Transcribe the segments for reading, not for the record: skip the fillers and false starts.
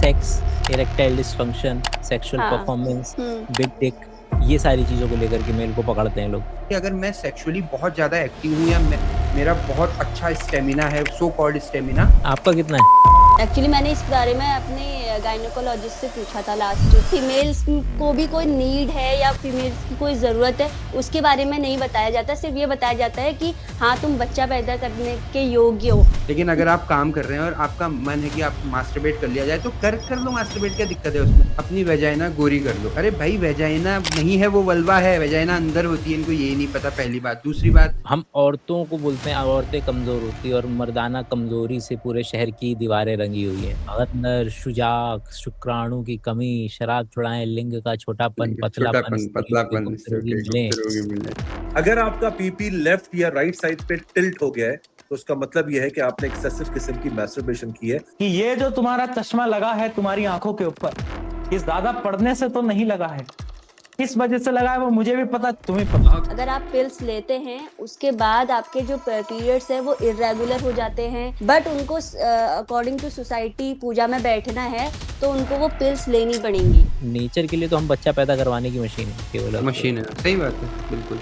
Sex, erectile dysfunction, sexual हाँ। Performance, हम्म। Big Dick, ये सारी चीज़ों को लेकर के मेल को पकड़ते हैं लोग। कि अगर मैं सेक्सुअली बहुत ज़्यादा एक्टिव हूँ या मेरा बहुत अच्छा स्टेमिना है, सो कॉल्ड स्टेमिना। आपका कितना है? एक्चुअली मैंने इस बारे में अपने गायनेकोलॉजिस्ट से पूछा था लास्ट। फीमेल्स को भी कोई नीड है या फीमेल्स की कोई ज़रूरत है, उसके बारे में नहीं बताया जाता। सिर्फ ये बताया जाता है कि हाँ, तुम बच्चा पैदा करने के योग्य हो। लेकिन अगर आप काम कर रहे हैं और आपका मन है कि आप मास्टरबेट कर लिया जाए तो कर लो मास्टरबेट, क्या दिक्कत है उसमें? अपनी वेजाइना गोरी कर लो। अरे भाई, वेजाइना नहीं है, वो वल्वा है। वेजाइना अंदर होती है, इनको यही नहीं पता, पहली बात। दूसरी बात, हम औरतों को बोलते हैं औरतें कमज़ोर होती है और मर्दाना कमज़ोरी से पूरे शहर की दीवारें रंगी हुई हैं। अगर शुजाक, शुक्राणु की कमी, शराब छुड़ाएं, लिंग का छोटापन, पतलापन, छोटापन, स्त्री के पतलापन, गुप्त रोगी मिले। रोगी मिले। अगर आपका पीपी लेफ्ट या राइट साइड पे टिल्ट हो गया है तो उसका मतलब यह है कि आपने एक्सेसिव किस्म की मैस्टरबेशन की है। कि ये जो तुम्हारा चश्मा लगा है तुम्हारी आंखों के ऊपर, ये ज्यादा पढ़ने से तो नहीं लगा है। किस वजह से लगा है वो मुझे भी पता, तुम्हें पता। अगर आप पिल्स लेते हैं उसके बाद आपके जो पीरियड्स है वो इरेगुलर हो जाते हैं, बट उनको अकॉर्डिंग टू सोसाइटी पूजा में बैठना है तो उनको वो पिल्स लेनी पड़ेंगी। नेचर के लिए तो हम बच्चा पैदा करवाने की मशीन है केवल। मशीन है, सही बात है, बिल्कुल।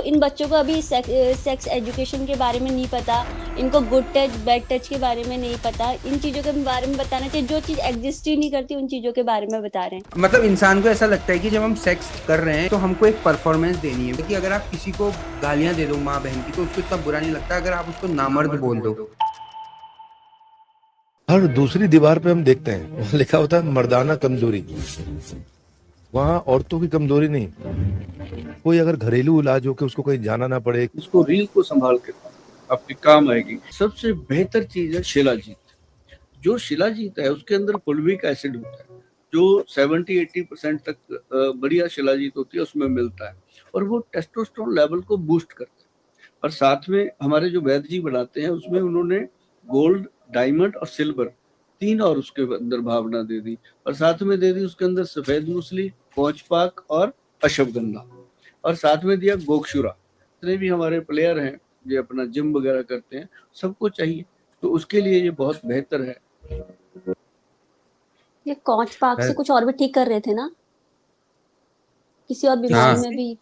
इन बच्चों को अभी सेक्स एजुकेशन के बारे में नहीं पता, इनको गुड टच बैड टच के बारे में नहीं पता। इन चीज़ों के बारे में बताना चाहिए, जो चीज़ एग्जिस्ट ही नहीं करती उन चीज़ों के बारे में बता रहे हैं। मतलब इंसान को ऐसा लगता है कि जब हम सेक्स कर रहे हैं तो हमको एक परफॉर्मेंस देनी है कि अगर आप किसी को गालियां दे दो माँ बहन की तो उसको इतना बुरा नहीं लगता अगर आप उसको नामर्द बोल दो। हर दूसरी दीवार पे हम देखते हैं वहाँ लिखा होता है मर्दाना कमजोरी। वहाँ औरतों की कमजोरी नहीं। कोई अगर घरेलू इलाज हो के उसको कहीं जाना ना पड़े, उसको रील को संभाल के आपके काम आएगी। सबसे बेहतर चीज है शिलाजीत। जो शिलाजीत है उसके अंदर फुलविक एसिड होता है जो 70-80% तक बढ़िया शिलाजीत होती है उसमें मिलता है और वो टेस्टोस्टेरोन लेवल को बूस्ट करता है। और साथ में हमारे जो वैद्य जी बनाते हैं उसमें उन्होंने गोल्ड, डायमंड और सिल्वर 3 और उसके अंदर भावना दे दी और साथ में दे दी उसके अंदर सफेद मूसली, पौचपाक और अश्वगंधा और साथ में दिया गोक्षुरा। जितने भी हमारे प्लेयर हैं जो अपना जिम वगैरह करते हैं सबको चाहिए, तो उसके लिए ये बहुत बेहतर है। ये कॉच पार्क से कुछ और भी ठीक कर रहे थे ना, किसी और बीमारी में भी,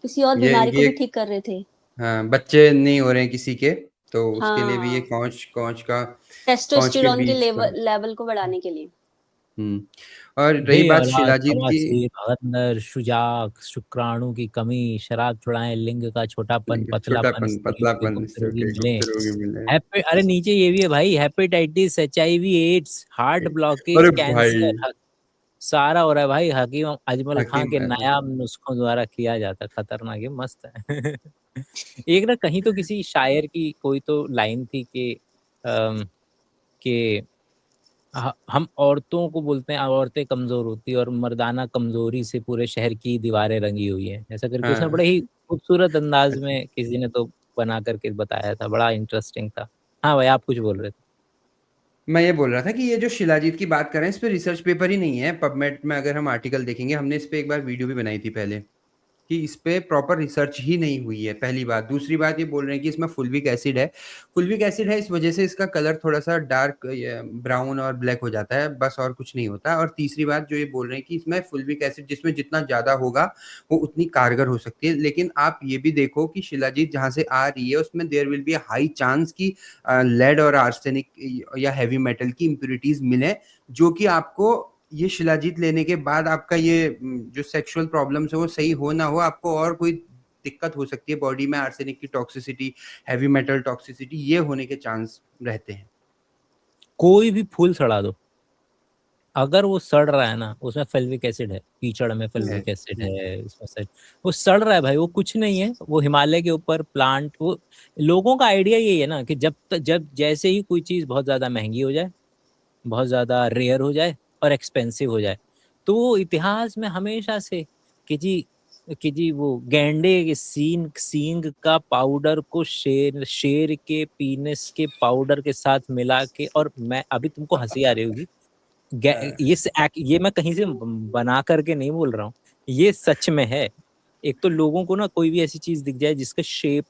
किसी और बीमारी को भी ठीक कर रहे थे। हाँ, बच्चे नहीं हो रहे हैं किसी के, तो उसके लिए भी ये हाँ, कौच का टेस्टोस्टेरोन के बीज का। लेवल को बढ़ाने के लिए। और रही बात बेऔलाद, शिलाजीत की, बवासीर, अगर शुजाक, शुक्राणु की कमी, शराब छुड़ाएं, लिंग का छोटापन, पतलापन, छोटापन, स्त्री के पतलापन, गुप्त रोगी गुप्त मिले। रोगी मिले। अरे नीचे ये भी है भाई, hepatitis, HIV, AIDS, heart blockage, अरे कैंसर, भाई, सारा हो रहा है भाई। हकीम अजमल खान के हकीम नायाब नुस्खों द्वारा किया जाता है। खतरनाक है, मस्त है। एक ना कहीं तो किसी शायर की कोई तो लाइन थी कि हम औरतों को बोलते हैं औरतें कमजोर होती है और मर्दाना कमजोरी से पूरे शहर की दीवारें रंगी हुई हैं, ऐसा करके उसने हाँ। बड़े ही खूबसूरत अंदाज में किसी ने तो बना करके बताया था, बड़ा इंटरेस्टिंग था। हाँ भाई, आप कुछ बोल रहे थे। मैं ये बोल रहा था कि ये जो शिलाजीत की बात कर रहे हैं इस पे रिसर्च पेपर ही नहीं है। पबमेड में अगर हम आर्टिकल देखेंगे, हमने इस पे एक बार वीडियो भी बनाई थी पहले, कि इस पे प्रॉपर रिसर्च ही नहीं हुई है, पहली बात। दूसरी बात, ये बोल रहे हैं कि इसमें फुल्विक एसिड है। फुल्विक एसिड है, इस वजह से इसका कलर थोड़ा-सा डार्क ब्राउन और ब्लैक हो जाता है, बस और कुछ नहीं होता। और तीसरी बात जो ये बोल रहे हैं कि इसमें फुल्विक एसिड जिसमें जितना ज़्यादा होगा, वो उतनी कारगर हो सकती है। लेकिन आप ये भी देखो कि शिलाजीत जहाँ से आ रही है, उसमें there will be a high chance कि लेड और आर्सेनिक या हेवी मेटल की इम्प्यूरिटीज़ मिलें, जो कि आपको ये शिलाजीत लेने के बाद आपका ये जो सेक्सुअल प्रॉब्लम्स है वो सही हो ना हो, आपको और कोई दिक्कत हो सकती है बॉडी में। आर्सेनिक की टॉक्सिसिटी, हेवी मेटल टॉक्सिसिटी, ये होने के चांस रहते हैं। कोई भी फूल सड़ा दो, अगर वो सड़ रहा है ना, उसमें फल्विक एसिड है, कीचड़ में फल्विक एसिड है, इसमें से वो सड़ रहा है भाई, वो कुछ नहीं है। वो हिमालय के ऊपर प्लांट, वो लोगों का आइडिया यही है ना कि जब जैसे ही कोई चीज बहुत ज्यादा महंगी हो जाए, बहुत ज्यादा रेयर हो जाए और एक्सपेंसिव हो जाए, तो इतिहास में हमेशा से कि जी वो गैंडे के सींग का पाउडर को शेर के पीनस के पाउडर के साथ मिला के, और मैं अभी तुमको हंसी आ रही होगी, ये मैं कहीं से बना करके नहीं बोल रहा हूँ, ये सच में है। एक तो लोगों को ना कोई भी ऐसी चीज दिख जाए जिसका शेप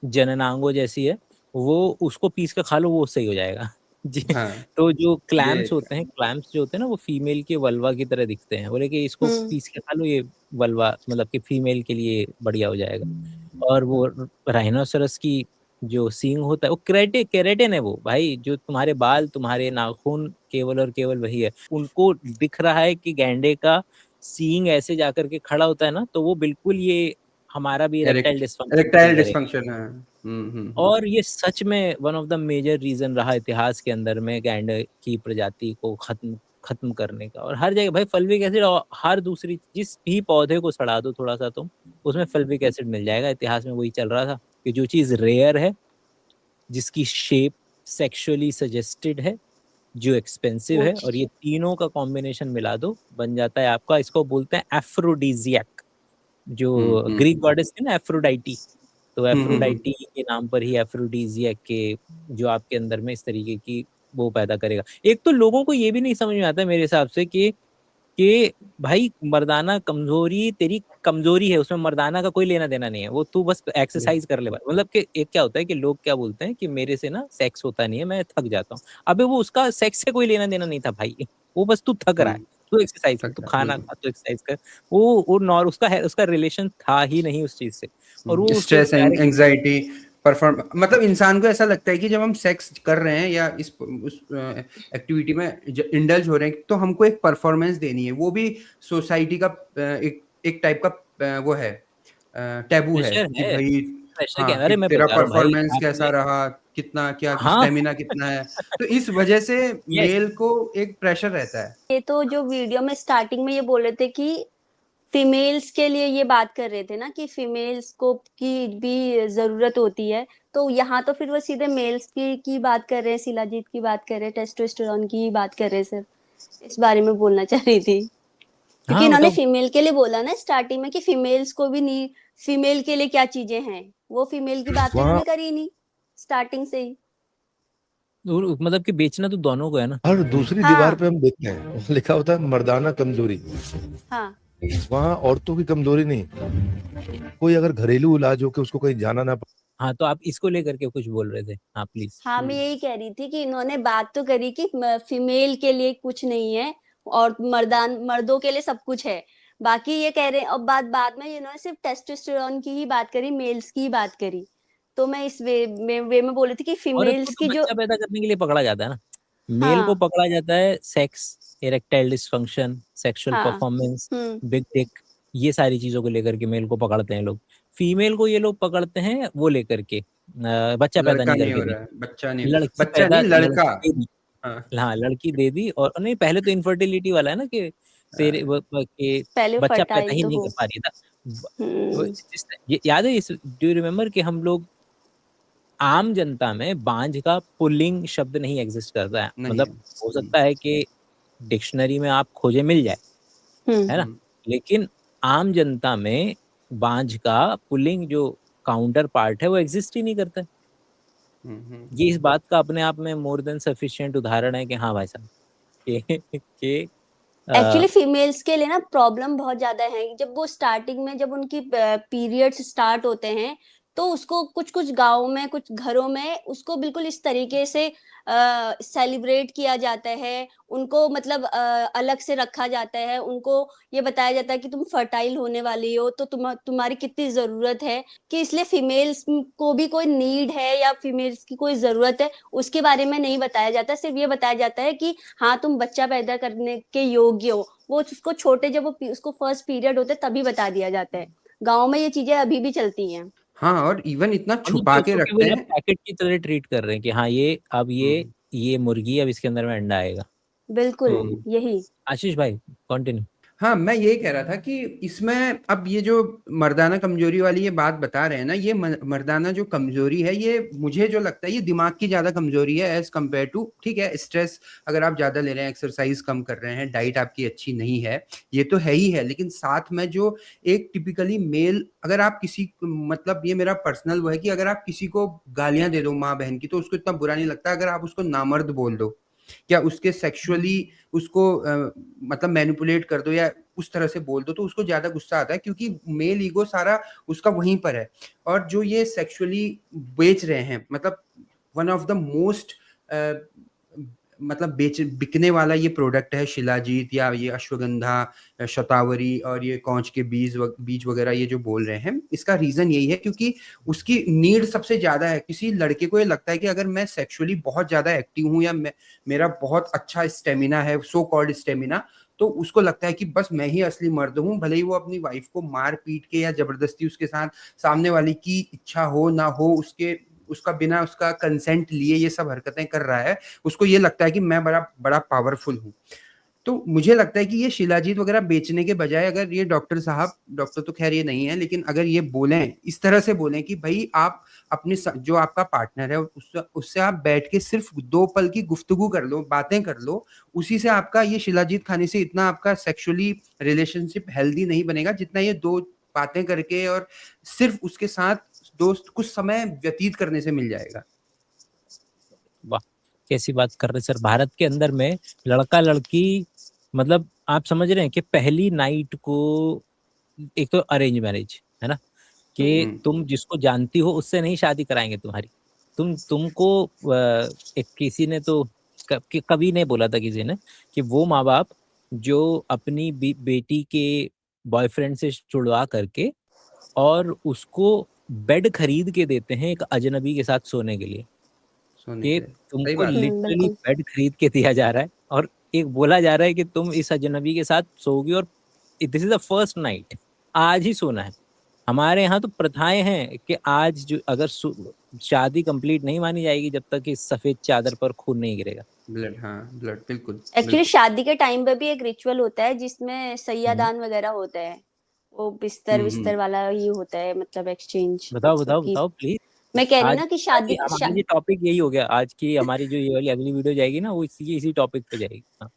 जननांगों जैसी है, वो उसको पीस कर खा लो, वो सही हो जाएगा। जी, हाँ, तो जो ये क्लैम्प्स होते हैं, क्लैम्प्स जो होते हैं ना वो फीमेल के वल्वा की तरह दिखते हैं। बोले कि इसको हम्म पीस के खा लो, ये वल्वा मतलब कि फीमेल के लिए बढ़िया हो जाएगा। और वो राइनोसेरस की जो सींग होता है वो केराटिन है वो भाई, जो तुम्हारे बाल, तुम्हारे नाखून केवल और केवल वही है। उनको दिख रहा है कि गैंडे का सींग ऐसे जाकर के खड़ा होता है ना, तो वो बिल्कुल ये हमारा भी इरेक्टाइल डिस्फंक्शन इरेक्टाइल करेगा। डिस्फंक्शन है। और ये सच में one of the major reason रहा इतिहास के अंदर में गैंडे की प्रजाति को खत्म खत्म करने का। और हर जगह भाई फल्विक एसिड, हर दूसरी जिस भी पौधे को सड़ा दो थोड़ा सा तुम, उसमें फल्विक एसिड मिल जाएगा। इतिहास में वही चल रहा था कि जो चीज रेयर है, जिसकी शेप सेक्सुअली सजेस्टेड है, जो एक्सपेंसिव है, और ये तीनों का कॉम्बिनेशन मिला दो, बन जाता है आपका, इसको बोलते हैं एफ्रोडीजियक। जो ग्रीक गॉडेस थी ना एफ्रोडाइटी, तो एफ्रोडाइटी के नाम पर ही एफ्रोडीजियक के जो आपके अंदर में इस तरीके की वो पैदा करेगा। एक तो लोगों को ये भी नहीं समझ में आता है मेरे हिसाब से कि भाई मर्दाना कमजोरी तेरी कमजोरी है, उसमें मर्दाना का कोई लेना देना नहीं है, वो तू बस एक्सरसाइज कर ले भाई। मतलब कि एक क्या होता है कि लोग क्या बोलते हैं कि मेरे से ना सेक्स होता नहीं है, मैं थक जाता हूँ। अबे वो उसका सेक्स से कोई लेना देना नहीं था भाई, वो बस तू थक रहा है, तू एक्सरसाइज कर, तू खाना खा, तू एक्सरसाइज कर। वो नॉर उसका रिलेशन था ही नहीं उस चीज से, और वो उसको स्ट्रेस, एंजाइटी, परफॉर्म, मतलब इंसान को ऐसा लगता है कि जब हम सेक्स कर रहे हैं या उस एक्टिविटी में इंडल्ज हो रहे हैं, तो हमको एक परफॉर्मेंस देनी है। वो भी सोसाइटी का एक टाइप का वो है, टैबू है प्रेशर कि है, भाई प्रेशर क्या हाँ, अरे कि मैं तेरा बता रहा हूँ भाई परफॉर्मेंस कैसा आपने। रहा, कितना क्या हाँ स्टेमिना कितना है, तो इस वजह से ये मेल को एक प्रेशर रहता है। ये तो जो वीडियो में स्टार्टिंग में ये बोल रहे थे कि फीमेल्स के लिए ये बात कर रहे थे ना कि फीमेल्स को की भी जरूरत होती है, तो यहाँ तो फिर वो सीधे मेल्स की बात कर रहे हैं, शिलाजीत की बात कर रहे हैं, टेस्टोस्टेरोन की बात कर रहे हैं। सिर्फ इस बारे में बोलना चाह रही थी, क्योंकि हाँ वो इन्होंने तो फीमेल के लिए बोला ना स्टार्टिंग में कि फीमेल्स को भी नहीं, फीमेल के लिए क्या चीजें हैं, वो फीमेल की बात तो वहाँ इन्होंने करी ही नहीं स्टार्टिंग से ही। मतलब कि बेचना तो दोनों को है ना। हर दूसरी दीवार पे हाँ हम देखते हैं, वहाँ लिखा होता है मर्दाना कमजोरी। हाँ वहाँ औरतों की कमजोरी नहीं, कोई अगर घरेलू इलाज हो के उसको कहीं जाना ना पड़े। हाँ तो आप इसको लेकर के कुछ बोल रहे थे, हाँ प्लीज। हाँ, मैं यही कह रही थी कि इन्होंने बात तो करी कि फीमेल के लिए कुछ नहीं है और मर्दों के लिए सब कुछ है। बाकी ये कह रहे हैं, और बाद में इन्होंने सिर्फ टेस्टोस्टेरोन की ही बात करी, मेल्स की ही बात करी। तो मैं इस वे में बोली थी कि औरत को फीमेल्स तो की जो, बच्चा पैदा करने के लिए पकड़ा जाता है ना, मेल को हाँ पकड़ा जाता है सेक्स, इरेक्टाइल डिसफंक्शन, सेक्सुअल हाँ परफॉर्मेंस, बिग डिक, ये सारी चीजों को लेकर के मेल को पकड़ते हैं लोग। फीमेल को ये लोग पकड़ते हैं वो लेकर के बच्चा पैदा लड़का नहीं नहीं करके हो दी, रहा है, बच्चा नहीं, बच्चा नहीं, लड़का। लड़की दे दी। हाँ हाँ लड़की दे दी, और नहीं पहले तो इनफर्टिलिटी वाला है ना कि तेरे कि पहले बच्चा पैदा फर्टाइल ही तो नहीं हो। कर पा रही था। याद है इस, डू यू रिमेम्बर कि हम लोग आम जनता में बांझ का पुल्लिंग शब्द नहीं एग्जिस्ट करता है, नहीं मतलब है। हो सकता है कि डिक्शनरी में आप खोजे मिल जाए, है ना, लेकिन आम जनता में बांझ का पुल्लिंग जो काउंटर पार्ट है वो एग्जिस्ट ही नहीं करता है। ये इस बात का अपने आप में मोर देन सफिशिएंट उदाहरण है कि हाँ भाई साहब कि एक्चुअली फीमेल्स के लिए ना प्रॉब्लम बहुत ज्यादा है। जब वो स्टार्टिंग में, जब उनकी पीरियड्स स्टार्ट होते हैं, तो उसको कुछ कुछ गाँव में, कुछ घरों में उसको बिल्कुल इस तरीके से सेलिब्रेट किया जाता है, उनको मतलब अलग से रखा जाता है, उनको ये बताया जाता है कि तुम फर्टाइल होने वाली हो, तो तुम्हारी कितनी जरूरत है, कि इसलिए फीमेल्स को भी कोई नीड है या फीमेल्स की कोई जरूरत है, उसके बारे में नहीं बताया जाता। सिर्फ ये बताया जाता है कि हाँ तुम बच्चा पैदा करने के योग्य हो। वो उसको छोटे, जब वो उसको फर्स्ट पीरियड होते तभी बता दिया जाता है। गाँव में ये चीजें अभी भी चलती हैं। हाँ, और इवन इतना मतलब छुपा के बच्चों के रखते वही आप हैं। पैकेट की तरह ट्रीट कर रहे हैं कि हाँ ये अब ये मुर्गी, अब इसके अंदर में अंडा आएगा। बिल्कुल तो यही। आशीष भाई कंटिन्यू। हाँ, मैं यही कह रहा था कि इसमें अब ये जो मर्दाना कमजोरी वाली ये बात बता रहे हैं ना, ये मर्दाना जो कमजोरी है, ये मुझे जो लगता है ये दिमाग की ज्यादा कमजोरी है एज कम्पेयर टू, ठीक है, स्ट्रेस अगर आप ज्यादा ले रहे हैं, एक्सरसाइज कम कर रहे हैं, डाइट आपकी अच्छी नहीं है, ये तो है ही है, लेकिन साथ में जो एक टिपिकली मेल, अगर आप किसी, मतलब ये मेरा पर्सनल वो है कि अगर आप किसी को गालियां दे दो माँ बहन की, तो उसको इतना बुरा नहीं लगता। अगर आप उसको नामर्द बोल दो या उसके सेक्सुअली उसको मतलब मैनिपुलेट कर दो या उस तरह से बोल दो, तो उसको ज्यादा गुस्सा आता है, क्योंकि मेल ईगो सारा उसका वहीं पर है। और जो ये सेक्सुअली बेच रहे हैं, मतलब वन ऑफ द मोस्ट मतलब बिकने वाला ये प्रोडक्ट है शिलाजीत या ये अश्वगंधा, शतावरी और ये कौच के बीज वगैरह ये जो बोल रहे हैं, इसका रीजन यही है क्योंकि उसकी नीड सबसे ज्यादा है। किसी लड़के को ये लगता है कि अगर मैं सेक्सुअली बहुत ज्यादा एक्टिव हूँ या मेरा बहुत अच्छा स्टेमिना है, सो कॉल्ड स्टेमिना, तो उसको लगता है कि बस मैं ही असली मर्द हूँ, भले ही वो अपनी वाइफ को मार पीट के या जबरदस्ती उसके साथ सामने वाली की इच्छा हो ना हो, उसका बिना उसका कंसेंट लिए ये सब हरकतें कर रहा है, उसको ये लगता है कि मैं बड़ा बड़ा पावरफुल हूँ। तो मुझे लगता है कि ये शिलाजीत वगैरह बेचने के बजाय अगर ये डॉक्टर साहब, डॉक्टर तो खैर ये नहीं है, लेकिन अगर ये बोलें, इस तरह से बोलें कि भाई आप अपने जो आपका पार्टनर है उससे आप बैठ के सिर्फ 2 पल की गुफ्तगू कर लो, बातें कर लो, उसी से आपका ये शिलाजीत खाने से इतना आपका सेक्सुअली रिलेशनशिप हेल्दी नहीं बनेगा जितना ये 2 बातें करके और सिर्फ उसके साथ दोस्त कुछ समय व्यतीत करने से मिल जाएगा। वाह, कैसी बात कर रहे सर। भारत के अंदर में लड़का लड़की, मतलब आप समझ रहे हैं कि पहली नाइट को, एक तो अरेंज मैरिज है ना, कि तुम जिसको जानती हो उससे नहीं शादी कराएंगे तुम्हारी, तुमको एक किसी ने तो कभी नहीं बोला था किसी ने कि वो माँ बाप जो अपनी बेटी के बॉयफ्रेंड से छुड़वा करके और उसको बेड खरीद के देते हैं एक अजनबी के साथ सोने के लिए, कि तुमको लिटरली बेड खरीद के दिया जा रहा है और एक बोला जा रहा है कि तुम इस अजनबी के साथ सोओगी और this is the first night, आज ही सोना है। हमारे यहाँ तो प्रथाएं हैं कि आज जो अगर शादी कंप्लीट नहीं मानी जाएगी जब तक इस सफेद चादर पर खून नहीं गिरेगा। ब्लड, हाँ ब्लड, बिल्कुल। एक्चुअली शादी के टाइम पे भी एक रिचुअल होता है जिसमें सैयादान वगैरह होता है, वो बिस्तर वाला ही होता है, मतलब एक्सचेंज। बताओ प्लीज। मैं कह रही हूँ ना कि शादी ये टॉपिक यही हो गया आज की हमारी, जो ये वाली अगली वीडियो जाएगी ना वो इसी टॉपिक पे जाएगी। हाँ।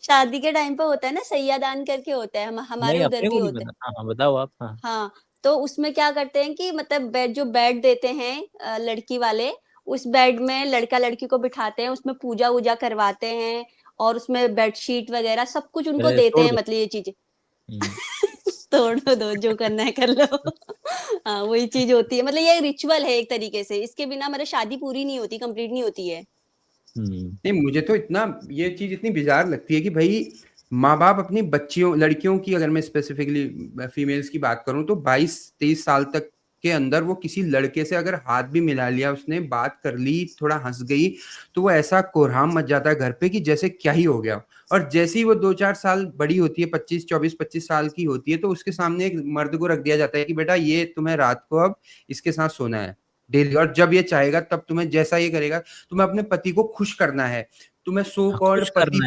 शादी के टाइम पे होता है ना, सैयादान करके होता है, हमारे उधर भी होता है। हाँ बताओ आप। हाँ, तो उसमें क्या करते हैं कि मतलब बेड देते हैं लड़की वाले, उस बेड में लड़का लड़की को बिठाते हैं, उसमें पूजा वूजा करवाते हैं और उसमें बेडशीट वगैरह सब कुछ उनको देते हैं, मतलब ये चीजें तोड़ दो, जो करना है कर लो। हाँ, वही चीज होती है, मतलब ये रिचुअल है एक तरीके से, इसके बिना हमारी शादी पूरी नहीं होती, कंप्लीट नहीं होती है। नहीं, मुझे तो ये चीज इतनी बिजार लगती है कि भाई माँ बाप अपनी बच्चियों, लड़कियों की, अगर मैं स्पेसिफिकली फीमेल्स की बात करूं, तो 22-23 साल तक के अंदर वो किसी लड़के से अगर हाथ भी मिला लिया, उसने बात कर ली, थोड़ा हंस गई, तो वो ऐसा कोहराम मच जाता है घर पे कि जैसे क्या ही हो गया। और जैसे ही वो 2-4 साल बड़ी होती है, 24-25 साल की होती है, तो उसके सामने एक मर्द को रख दिया जाता है कि बेटा ये तुम्हें रात को अब इसके साथ सोना है डेली, और जब ये चाहेगा तब तुम्हें जैसा ये करेगा, तुम्हें अपने पति को खुश करना है, तुम्हें सो कॉल्ड पति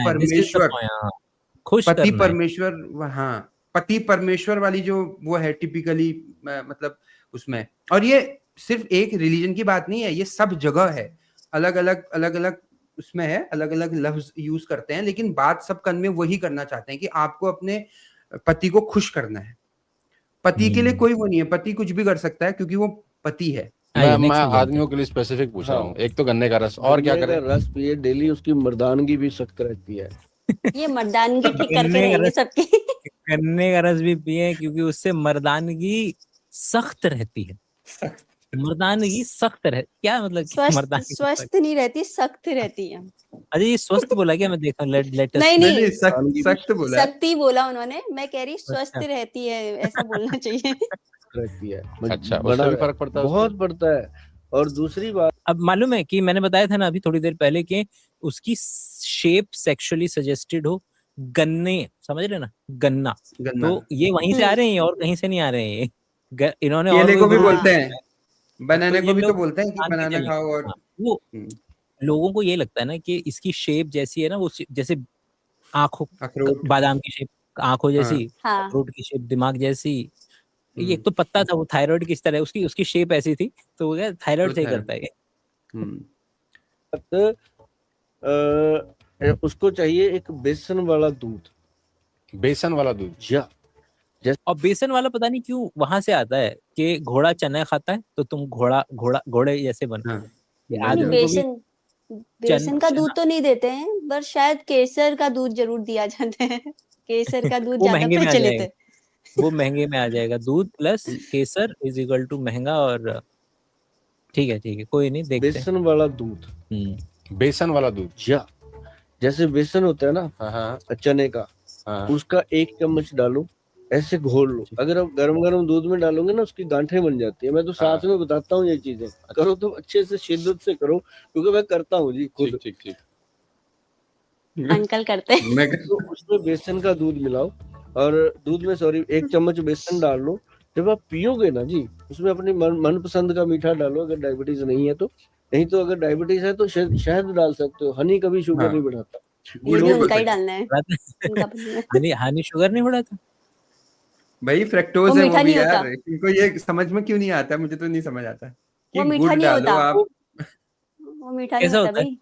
परमेश्वर, हाँ पति परमेश्वर वाली जो वो है टिपिकली, मतलब उसमें। और ये सिर्फ एक रिलीजन की बात नहीं है, ये सब जगह है, अलग अलग उसमें है, अलग अलग लफ्ज यूज करते हैं, लेकिन बात सब कन में वही करना चाहते हैं कि आपको अपने पति को खुश करना है। पति के लिए कोई वो नहीं है, पति कुछ भी कर सकता है क्योंकि वो पति है। मैं आदमियों के लिए स्पेसिफिक पूछ रहा हूँ। एक तो गन्ने का रस, और क्या करें? रस पिए डेली, उसकी मर्दानगी भी सख्त रहती है। ये मर्दानगी ठीक करके रहेंगे सबकी। गन्ने का रस भी पिए क्योंकि उससे मर्दानगी सख्त रहती है। मर्दानगी सख्त रह, क्या मतलब? मर्दानगी स्वस्थ नहीं रहती, सख्त रहती है। अरे ये स्वस्थ बोला क्या? मैं देखा लेटेस्ट। नहीं, सख्त बोला, सख्ती बोला उन्होंने, मैं कह रही स्वस्थ रहती है, ऐसा बोलना चाहिए। रहती है। अच्छा, उससे भी फर्क पड़ता है? बहुत पड़ता है। और दूसरी बात, अब मालूम है कि मैंने बताया था ना अभी थोड़ी देर पहले कि उसकी शेप सेक्सुअली सजेस्टेड हो, गन्ने, समझ रहे ना, गन्ना, तो ये वहीं से आ रहे हैं और कहीं से नहीं आ रहे हैं। इन्होंने केले को भी बोलते हैं, बनाना को भी तो बोलते हैं कि बनाना खाओ। और वो लोगों को ये लगता है ना कि इसकी शेप जैसी है ना, वो जैसे आंखों, बादाम की शेप आंखों जैसी, अखरोट की शेप दिमाग जैसी। एक तो पत्ता था वो थायराइड किस तरह, उसकी शेप ऐसी थी, तो वो थायराइड सही करता है। उसको चाहिए एक बेसन वाला दूध। बेसन वाला दूध, और बेसन वाला पता नहीं क्यों वहां से आता है कि घोड़ा चना खाता है तो तुम घोड़े जैसे बनो। बेसन का दूध तो नहीं देते हैं, पर शायद केसर का दूध जरूर दिया जाता है। केसर का दूध ज्यादा प्रचलित है। वो महंगे में आ जाएगा, दूध प्लस केसर इज इक्वल टू महंगा। और ठीक है कोई नहीं, देखते हैं। बेसन वाला दूध बेसन वाला दूध। या जैसे बेसन होता है ना हाँ हाँ चने का, हाँ। उसका 1 चम्मच डालो, ऐसे घोल लो। अगर आप गरम गरम दूध में डालोगे ना उसकी गांठें बन जाती है। मैं तो साथ में बताता हूँ ये चीजें, करो तो अच्छे से शिद्दत से करो, क्योंकि मैं करता हूँ जी खुद। ठीक ठीक ठीक। अंकल करते हैं। मैं तो उसमें बेसन का दूध मिलाओ और दूध में 1 चम्मच बेसन डाल लो। जब आप पियोगे ना जी, उसमें अपनी मनपसंद का मीठा डालो, अगर डायबिटीज नहीं है तो। नहीं तो अगर डायबिटीज है तो शहद डाल सकते हो। हनी कभी शुगर हाँ। नहीं बढ़ाता। ये गुड़ भी भी उनका ही बढ़ता है। डालना है, उनका पसंद है। हनी हनी शुगर नहीं बढ़ा था? भाई फ्रक्टोज वो है वो मीठा भी नहीं होता, यार, इनको ये समझ में क्यों नहीं आता, मुझे तो नहीं समझ आता कि वो मीठा गुड़ नहीं डालो होता, आप। वो मीठा नहीं कैसा होता होता है? भाई।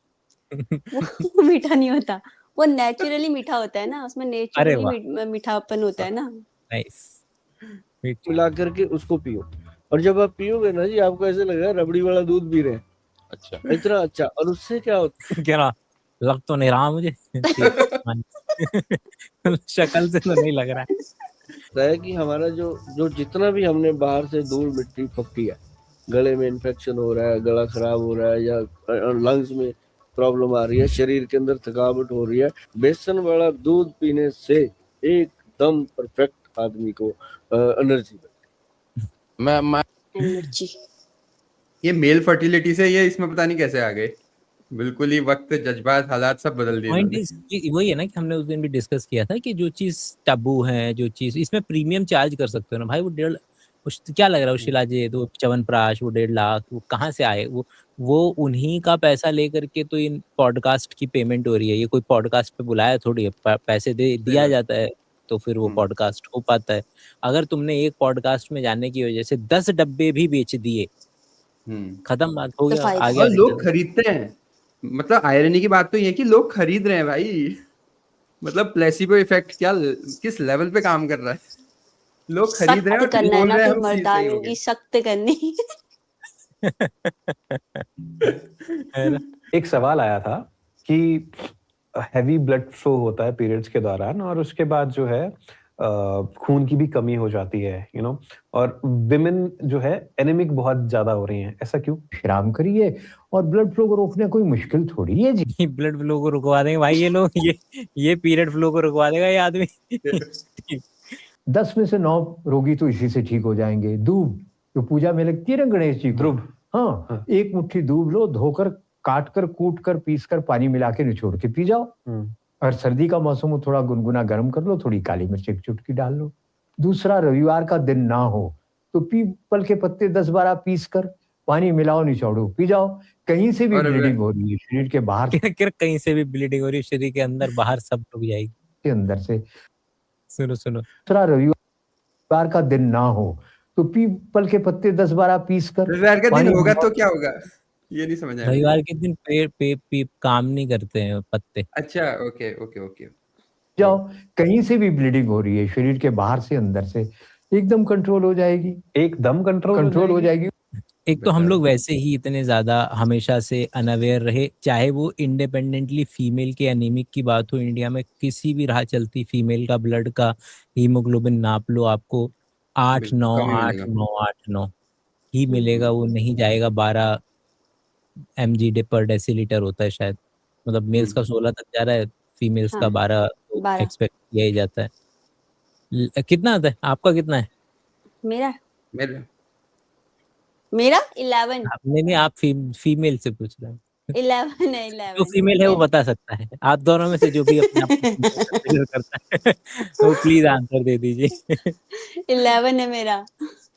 वो मीठा नहीं होता, वो नेचुरली मीठा होता है ना, उसमें अरे नेचुरली वाह! मीठापन होता है ना। नाइस। मीठ मिला करके उसको पियो, और जब आप पियोगे ना जी, आपको ऐसे लगेगा रबड़ी वाला दूध पी रहे हैं, अच्छा। इतना अच्छा। और उससे क्या होता क्या रहा? लग तो नहीं रहा मुझे। ठीक, शक्ल से तो नहीं लग रहा है। है कि हमारा जो जो जितना भी हमने बाहर से धूल मिट्टी फपकी है, गले में इन्फेक्शन हो रहा है, गला खराब हो रहा है, या लंग्स में प्रॉब्लम आ रही है, शरीर के अंदर थकावट हो रही है, बेसन वाला दूध पीने से एकदम परफेक्ट आदमी को एनर्जी। मैं एनर्जी। ये मेल फर्टिलिटी से ये इसमें पता नहीं कैसे आ गए, बिल्कुल ही वक्त जज्बात हालात सब बदल दिए पॉइंट इन्होंने। इज वही है ना कि हमने उस दिन भी डिस्कस किया था कि जो चीज टैबू है, जो चीज इसमें प्रीमियम चार्ज कर सकते हो ना भाई। वो क्या लग रहा है, वो शिलाजीत, वो च्यवनप्राश, वो 1.5 लाख, वो कहाँ से आए? वो उन्हीं का पैसा लेकर के तो इन पॉडकास्ट की पेमेंट हो रही है। ये कोई पॉडकास्ट पे बुलाया थोड़ी है, पैसे दिया बात। जाता है तो फिर वो पॉडकास्ट हो पाता है। अगर तुमने एक पॉडकास्ट में जाने की वजह से 10 डब्बे भी बेच दिए, खत्म बात, हो तो गया, फायदा आ गया और लोग रिटर्न। खरीदते हैं, मतलब आयरनी की बात तो ये है कि लोग खरीद रहे हैं भाई। मतलब प्लेसिबो इफेक्ट क्या किस लेवल पे काम कर रहा है, लोग खरीद रहे हैं सख्त और करना है बोल ना, रहे हैं फिर हम सही हो मर्दानगी गए। सख्त करनी। है ना? एक सवाल आया था कि हैवी ब्लड फ्लो होता है पीरियड्स के दौरान, और उसके बाद जो है खून की भी कमी हो जाती है, और विमेन जो है एनीमिक बहुत ज्यादा हो रही हैं, ऐसा क्यों? विश्राम करिए, और ब्लड फ्लो को रोकना कोई मुश्किल थोड़ी है जी। ब्लड फ्लो को रुकवा देंगे भाई ये लोग, ये पीरियड फ्लो को रुकवा देगा ये आदमी। 10 में से 9 रोगी तो इसी से ठीक हो जाएंगे। दूब जो पूजा में लगती है ना गणेश जी को, ध्रुव। हाँ, एक मुट्ठी दूब लो, धोकर काट कर कूट कर पीस कर पानी मिला के निचोड़ के पी जाओ। और सर्दी का मौसम हो, थोड़ा गुनगुना गर्म कर लो, थोड़ी काली मिर्च एक चुटकी डाल लो। दूसरा, रविवार का दिन ना हो तो पीपल के पत्ते 10-12 पीस कर पानी मिलाओ, निचोड़ो, पी जाओ। कहीं से भी और ब्लीडिंग हो रही है शरीर के बाहर कहीं से भी ब्लीडिंग हो रही है, शरीर के अंदर बाहर सब रुक जाएगी। के अंदर से। सुनो दूसरा, रविवार का दिन ना हो तो पीपल के पत्ते 10-12 पीस कर रविवार का दिन पानी होगा मिलाओ। तो क्या होगा, ये नहीं समझ आया मुझे। रविवार के दिन पेड़ काम नहीं करते हैं पत्ते। अच्छा, ओके ओके ओके। जाओ, कहीं से भी ब्लीडिंग हो रही है शरीर के बाहर से अंदर से, एकदम कंट्रोल हो जाएगी, एकदम कंट्रोल हो जाएगी। एक तो हम लोग वैसे ही इतने ज्यादा हमेशा से अनअवेयर रहे, चाहे वो इंडिपेंडेंटली फीमेल के एनीमिक की बात हो। इंडिया में किसी भी राह चलती फीमेल का ब्लड का हीमोग्लोबिन नाप लो, आपको 8-9 कम ही मिलेगा। 8-9 8-9 ही मिलेगा, वो नहीं जाएगा 12 mg पर डेसीलीटर होता है शायद। मतलब मेल्स का 16 तक जा रहा है, फीमेल्स का हाँ, 12 12। एक्सपेक्ट किया ही जाता है। कितना आता है आपका, कितना है? मेरा मेरे मेरा 11 नहीं आप फीमेल से पूछ रहे हैं। 11 है, जो 11 फीमेल है वो बता सकता है, आप दोनों में से जो भी अपने आप को female consider करता है वो प्लीज आंसर दे दीजिए। 11 है मेरा।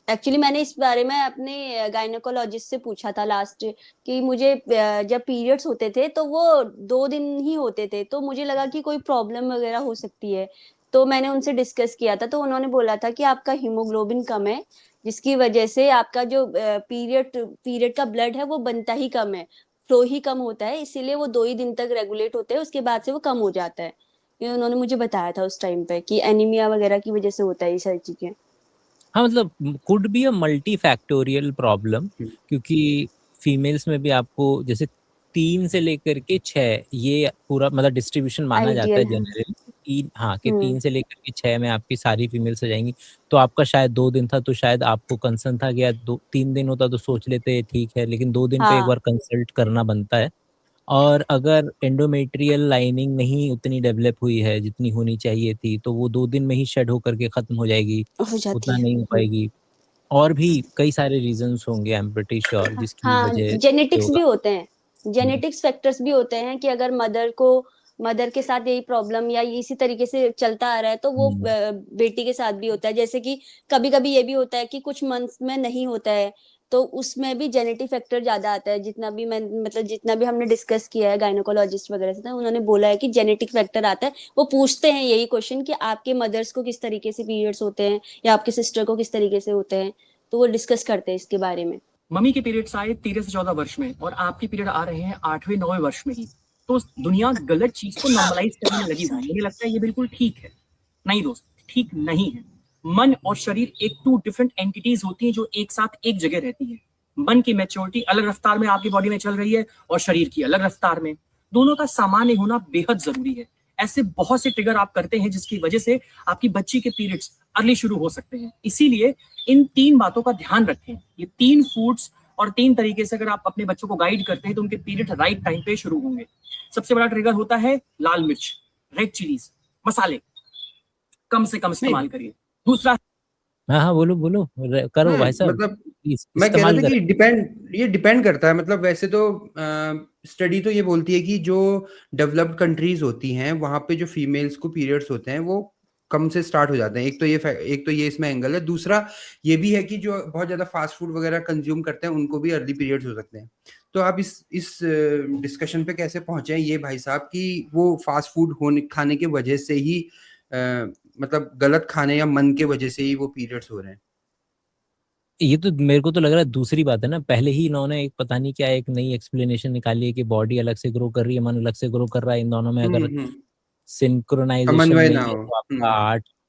एक्चुअली मैंने इस बारे में अपने गायनेकोलॉजिस्ट से पूछा था लास्ट, कि मुझे जब पीरियड्स होते थे तो वो 2 दिन ही होते थे, तो मुझे लगा कि कोई प्रॉब्लम वगैरह हो सकती है। तो मैंने उनसे डिस्कस किया था, तो उन्होंने बोला था कि आपका हीमोग्लोबिन कम है, जिसकी वजह से आपका जो पीरियड का ब्लड है वो बनता ही कम है, फ्लो ही कम होता है, इसीलिए वो 2 ही दिन तक रेगुलेट होते हैं, उसके बाद से वो कम हो जाता है। ये उन्होंने मुझे बताया था उस टाइम पे कि एनीमिया वगैरह की वजह से होता है ये सारी चीजें। हाँ मतलब could be a multi factorial problem, क्योंकि फीमेल्स में भी आपको जैसे 3 से लेकर के 6 ये पूरा मतलब डिस्ट्रीब्यूशन माना जाता है आइडियल है। जनरली। 3 हाँ कि 3 से लेकर के 6 में आपकी सारी फीमेल्स हो जाएंगी। तो आपका शायद 2 दिन था, तो शायद आपको कंसर्न था कि यार 3 दिन होता तो सोच लेते ठीक है, लेकिन 2 दिन पे एक हाँ, बार कंसल्ट करना बनता है। और अगर एंडोमेट्रियल लाइनिंग नहीं उतनी डेवलप हुई है जितनी होनी चाहिए थी, तो वो 2 दिन में ही शेड होकर के खत्म हो जाएगी, हो जाती उतना है। नहीं हो पाएगी। और भी कई सारे रीज़न्स होंगे, आई एम प्रिटी श्योर, जिसकी हाँ, वजह से जेनेटिक्स होगा। भी होते हैं, हुँ, जेनेटिक्स फैक्टर्स भी होते हैं कि अगर मदर के साथ यही प्रॉब्लम या इसी तरीके से चलता आ रहा है तो वो हुँ। बेटी के साथ भी होता है। जैसे कि कभी-कभी ये भी होता है कि कुछ मंथ्स में नहीं होता है, तो उसमें भी जेनेटिक फैक्टर ज़्यादा आता है। जितना भी हमने डिस्कस किया है गायनेकोलॉजिस्ट वगैरह से, तो उन्होंने बोला है कि जेनेटिक फैक्टर आता है। वो पूछते हैं यही क्वेश्चन कि आपके मदर्स को किस तरीके से पीरियड्स होते हैं या आपके सिस्टर को किस तरीके से होते हैं, तो वो डिस्कस करते हैं इसके बारे में। मम्मी के पीरियड्स आए 13 से 14 वर्ष में और आपके पीरियड आ रहे हैं 8वें 9वें वर्ष में ही, तो दुनिया गलत चीज को नॉर्मलाइज करने में लगी हुई है। मुझे लगता है ये बिल्कुल ठीक है। नहीं दोस्त, ठीक नहीं है। मन और शरीर एक 2 डिफरेंट एंटिटीज होती हैं जो एक साथ एक जगह रहती है। मन की मैच्योरिटी अलग रफ्तार में आपकी बॉडी में चल रही है और शरीर की अलग रफ्तार में। दोनों का सामान्य होना बेहद जरूरी है। ऐसे बहुत से ट्रिगर आप करते हैं जिसकी वजह से आपकी बच्ची के पीरियड्स अर्ली शुरू हो सकते हैं। इसीलिए इन 3 बातों का ध्यान रखें। ये 3 फूड्स और 3 तरीके से अगर आप अपने बच्चों को गाइड करते हैं तो उनके पीरियड राइट टाइम पे शुरू होंगे। सबसे बड़ा ट्रिगर होता है लाल मिर्च, रेड चिलीज, मसाले कम से कम इस्तेमाल करिए। दूसरा, हाँ, बोलो, बोलो। करो भाई साहब, मतलब प्लीज़ मैं कह रहा इस्तेमाल था कि करें। ये डिपेंड करता है। मतलब वैसे तो स्टडी तो ये बोलती है कि जो डेवलप्ड कंट्रीज होती हैं वहाँ पे जो फीमेल्स को पीरियड्स होते हैं वो कम से स्टार्ट हो जाते हैं। एक तो ये इसमें एंगल है। दूसरा ये भी है कि जो बहुत ज़्यादा फास्ट फूड वगैरह कंज्यूम करते हैं उनको भी अर्ली पीरियड्स हो सकते हैं। तो आप इस डिस्कशन पे कैसे पहुंचे हैं ये भाई साहब कि वो फास्ट फूड खाने के वजह से ही मतलब गलत खाने या मन के वजह से ही वो पीरियड्स हो रहे हैं? ये तो मेरे को तो लग रहा है दूसरी बात है ना। पहले ही इन्होंने एक पता नहीं क्या एक नई एक्सप्लेनेशन निकाली है कि बॉडी अलग से ग्रो कर रही है, मन अलग से ग्रो कर रहा है। इन दोनों में अगर सिंक्रोनाइजेशन समन्वय ना नहीं है हो। तो आपका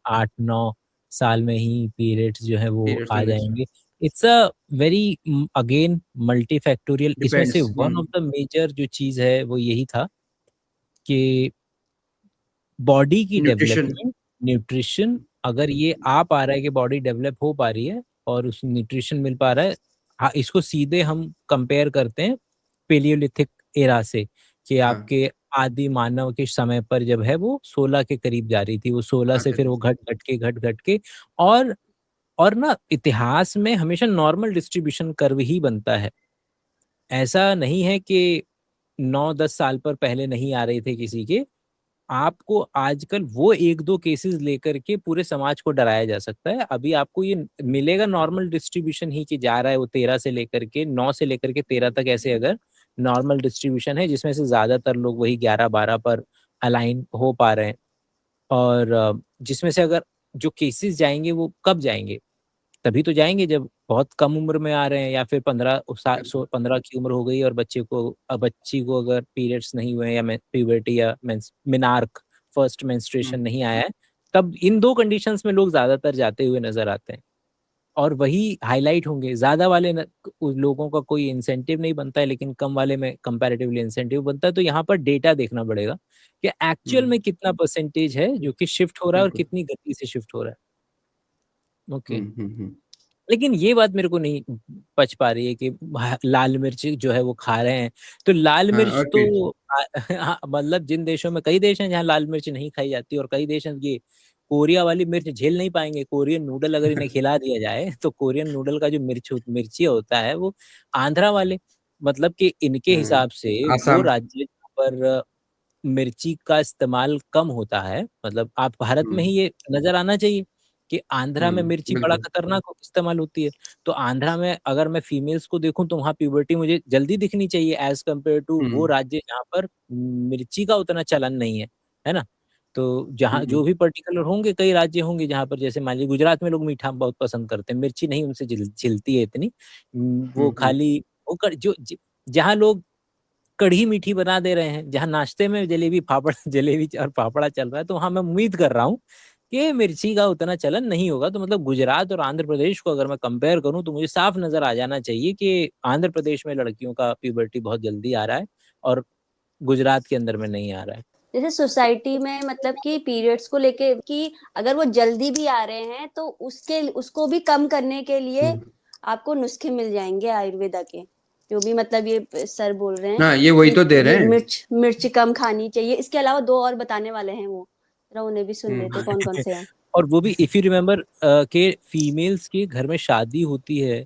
8-9 साल में ही पीरियड्स जो है वो पीरियड्स आ होने से जाएँगे। It's a very again multifactorial. इसमें से depends. One of the major जो चीज़ है वो यही था कि बॉडी की न्यूट्रिशन। डेवलपमेंट, न्यूट्रिशन अगर ये आ पा रहा है कि बॉडी डेवलप हो पा रही है और उस न्यूट्रिशन मिल पा रहा है। हाँ, इसको सीधे हम कंपेयर करते हैं पेलियोलिथिक एरा से कि हाँ, आपके आदि मानव के समय पर जब है वो 16 के करीब जा रही थी। वो 16 हाँ, से फिर वो घट के और ना इतिहास में हमेशा नॉर्मल डिस्ट्रीब्यूशन कर्व ही बनता है। ऐसा नहीं है कि 9-10 साल पर पहले नहीं आ रहे थे किसी के। आपको आजकल वो 1-2 केसेस लेकर के पूरे समाज को डराया जा सकता है। अभी आपको ये मिलेगा नॉर्मल डिस्ट्रीब्यूशन ही कि जा रहा है वो 13 से लेकर के 9 से लेकर के 13 तक ऐसे अगर नॉर्मल डिस्ट्रीब्यूशन है जिसमें से ज़्यादातर लोग वही 11-12 पर अलाइन हो पा रहे हैं। और जिसमें से अगर जो केसेस जाएँगे वो कब जाएँगे? तभी तो जाएँगे जब बहुत कम उम्र में आ रहे हैं या फिर 15 की उम्र हो गई और बच्ची को अगर पीरियड्स नहीं हुए हैं या प्यूबर्टी या मेनार्क फर्स्ट मेंस्ट्रुएशन नहीं आया है, तब इन 2 कंडीशंस में लोग ज़्यादातर जाते हुए नज़र आते हैं। और वही हाइलाइट होंगे। ज़्यादा वाले लोगों का कोई इंसेंटिव नहीं बनता है, लेकिन कम वाले में कंपैरेटिवली इंसेंटिव बनता है। तो यहाँ पर डेटा देखना पड़ेगा कि एक्चुअल में कितना परसेंटेज है जो कि शिफ्ट हो रहा है और बिल्कुल। कितनी गति से शिफ्ट हो रहा है। ओके। हुँ। लेकिन ये बात मेरे को नहीं पच पा रही है कि लाल मिर्च जो है वो खा रहे हैं। तो लाल हाँ, मिर्च और तो फिर हाँ, मतलब जिन देशों में कई देश हैं जहाँ लाल मिर्च नहीं खाई जाती और कई देश हैं ये कोरिया वाली मिर्च झेल नहीं पाएँगे। कोरियन नूडल अगर इन्हें खिला दिया जाए तो कोरियन नूडल का जो मिर्ची होता है वो आंध्रा वाले मतलब कि इनके हिसाब से वो आसाम। राज्य जहाँ पर मिर्ची का इस्तेमाल कम होता है। मतलब आप भारत में ही ये नज़र आना चाहिए कि आंध्रा में मिर्ची बड़ा बिल्कुल। खतरनाक इस्तेमाल होती है। तो आंध्रा में अगर मैं फीमेल्स को देखूँ तो वहाँ प्यूबर्टी मुझे जल्दी दिखनी चाहिए एज़ कम्पेयर टू वो हुँ, राज्य जहाँ पर मिर्ची का उतना चलन नहीं है ना? तो जहाँ जो हुँ। भी पर्टिकुलर होंगे कई राज्य होंगे जहाँ पर जैसे मान लीजिए गुजरात में लोग मीठा बहुत पसंद करते हैं, मिर्ची नहीं उनसे झिलती है इतनी। वो खाली वो कर जो ज जहाँ लोग कढ़ी मीठी बना दे रहे हैं, जहाँ नाश्ते में जलेबी और फाफड़ा चल रहा है, तो वहाँ मैं उम्मीद कर रहा हूँ कि मिर्ची का उतना चलन नहीं होगा। तो मतलब गुजरात और आंध्र प्रदेश को अगर मैं कंपेयर करूँ, तो मुझे साफ नज़र आ जाना चाहिए कि आंध्र प्रदेश में लड़कियों का प्यूबर्टी बहुत जल्दी आ रहा है और गुजरात के अंदर में नहीं आ रहा है। जैसे सोसाइटी में मतलब कि पीरियड्स को लेके कि अगर वो जल्दी भी आ रहे हैं तो उसको भी कम करने के लिए आपको नुस्खे मिल जाएँगे आयुर्वेदा के। जो भी मतलब ये सर बोल रहे हैं हाँ, ये वही कि तो दे रहे ये हैं। मिर्च कम खानी चाहिए। इसके अलावा 2 और बताने वाले हैं वो, जरा उन्हें भी सुन लेते कौन-कौन से हैं। और वो भी इफ यू रिमेम्बर कि फीमेल्स के घर में शादी होती है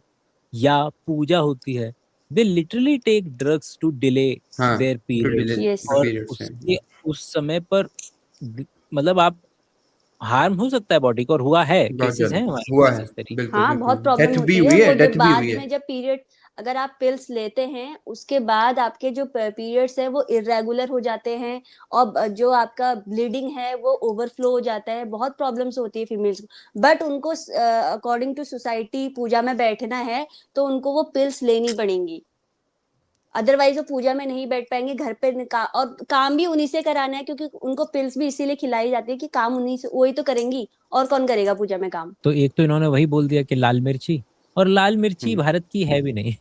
या पूजा होती है, they literally take drugs to delay हाँ, there to periods. Delay yes. The और पीरियड्स हैं। उसके उस समय पर मतलब आप हार्म हो सकता है बॉडी को, और हुआ है, बहुत केसेस ज़्यादा हैं हमारे हुआ पास है, इस तरीके। बिल्कुल, हाँ, बहुत बिल्कुल। प्रॉब्लम डेथ भी होती है। हुई है, वो डेथ जब भी बाद हुई है। में जब पीरियड अगर आप पिल्स लेते हैं, उसके बाद आपके जो पीरियड्स हैं वो इर्रेगुलर हो जाते हैं और जो आपका ब्लीडिंग है वो ओवरफ्लो हो जाता है। बहुत प्रॉब्लम्स होती है फीमेल्स को। बट उनको अकॉर्डिंग टू सोसाइटी पूजा में बैठना है, तो उनको वो पिल्स लेनी पड़ेंगी। अदरवाइज़ वो पूजा में नहीं बैठ पाएँगे, घर पे और काम भी उन्हीं से कराना है, क्योंकि उनको पिल्स भी इसीलिए खिलाई जाती है कि काम उन्हीं से वही तो करेंगी, और कौन करेगा पूजा में काम? तो एक तो इन्होंने वही बोल दिया कि लाल मिर्ची, और लाल मिर्ची हुँ। भारत की है भी नहीं।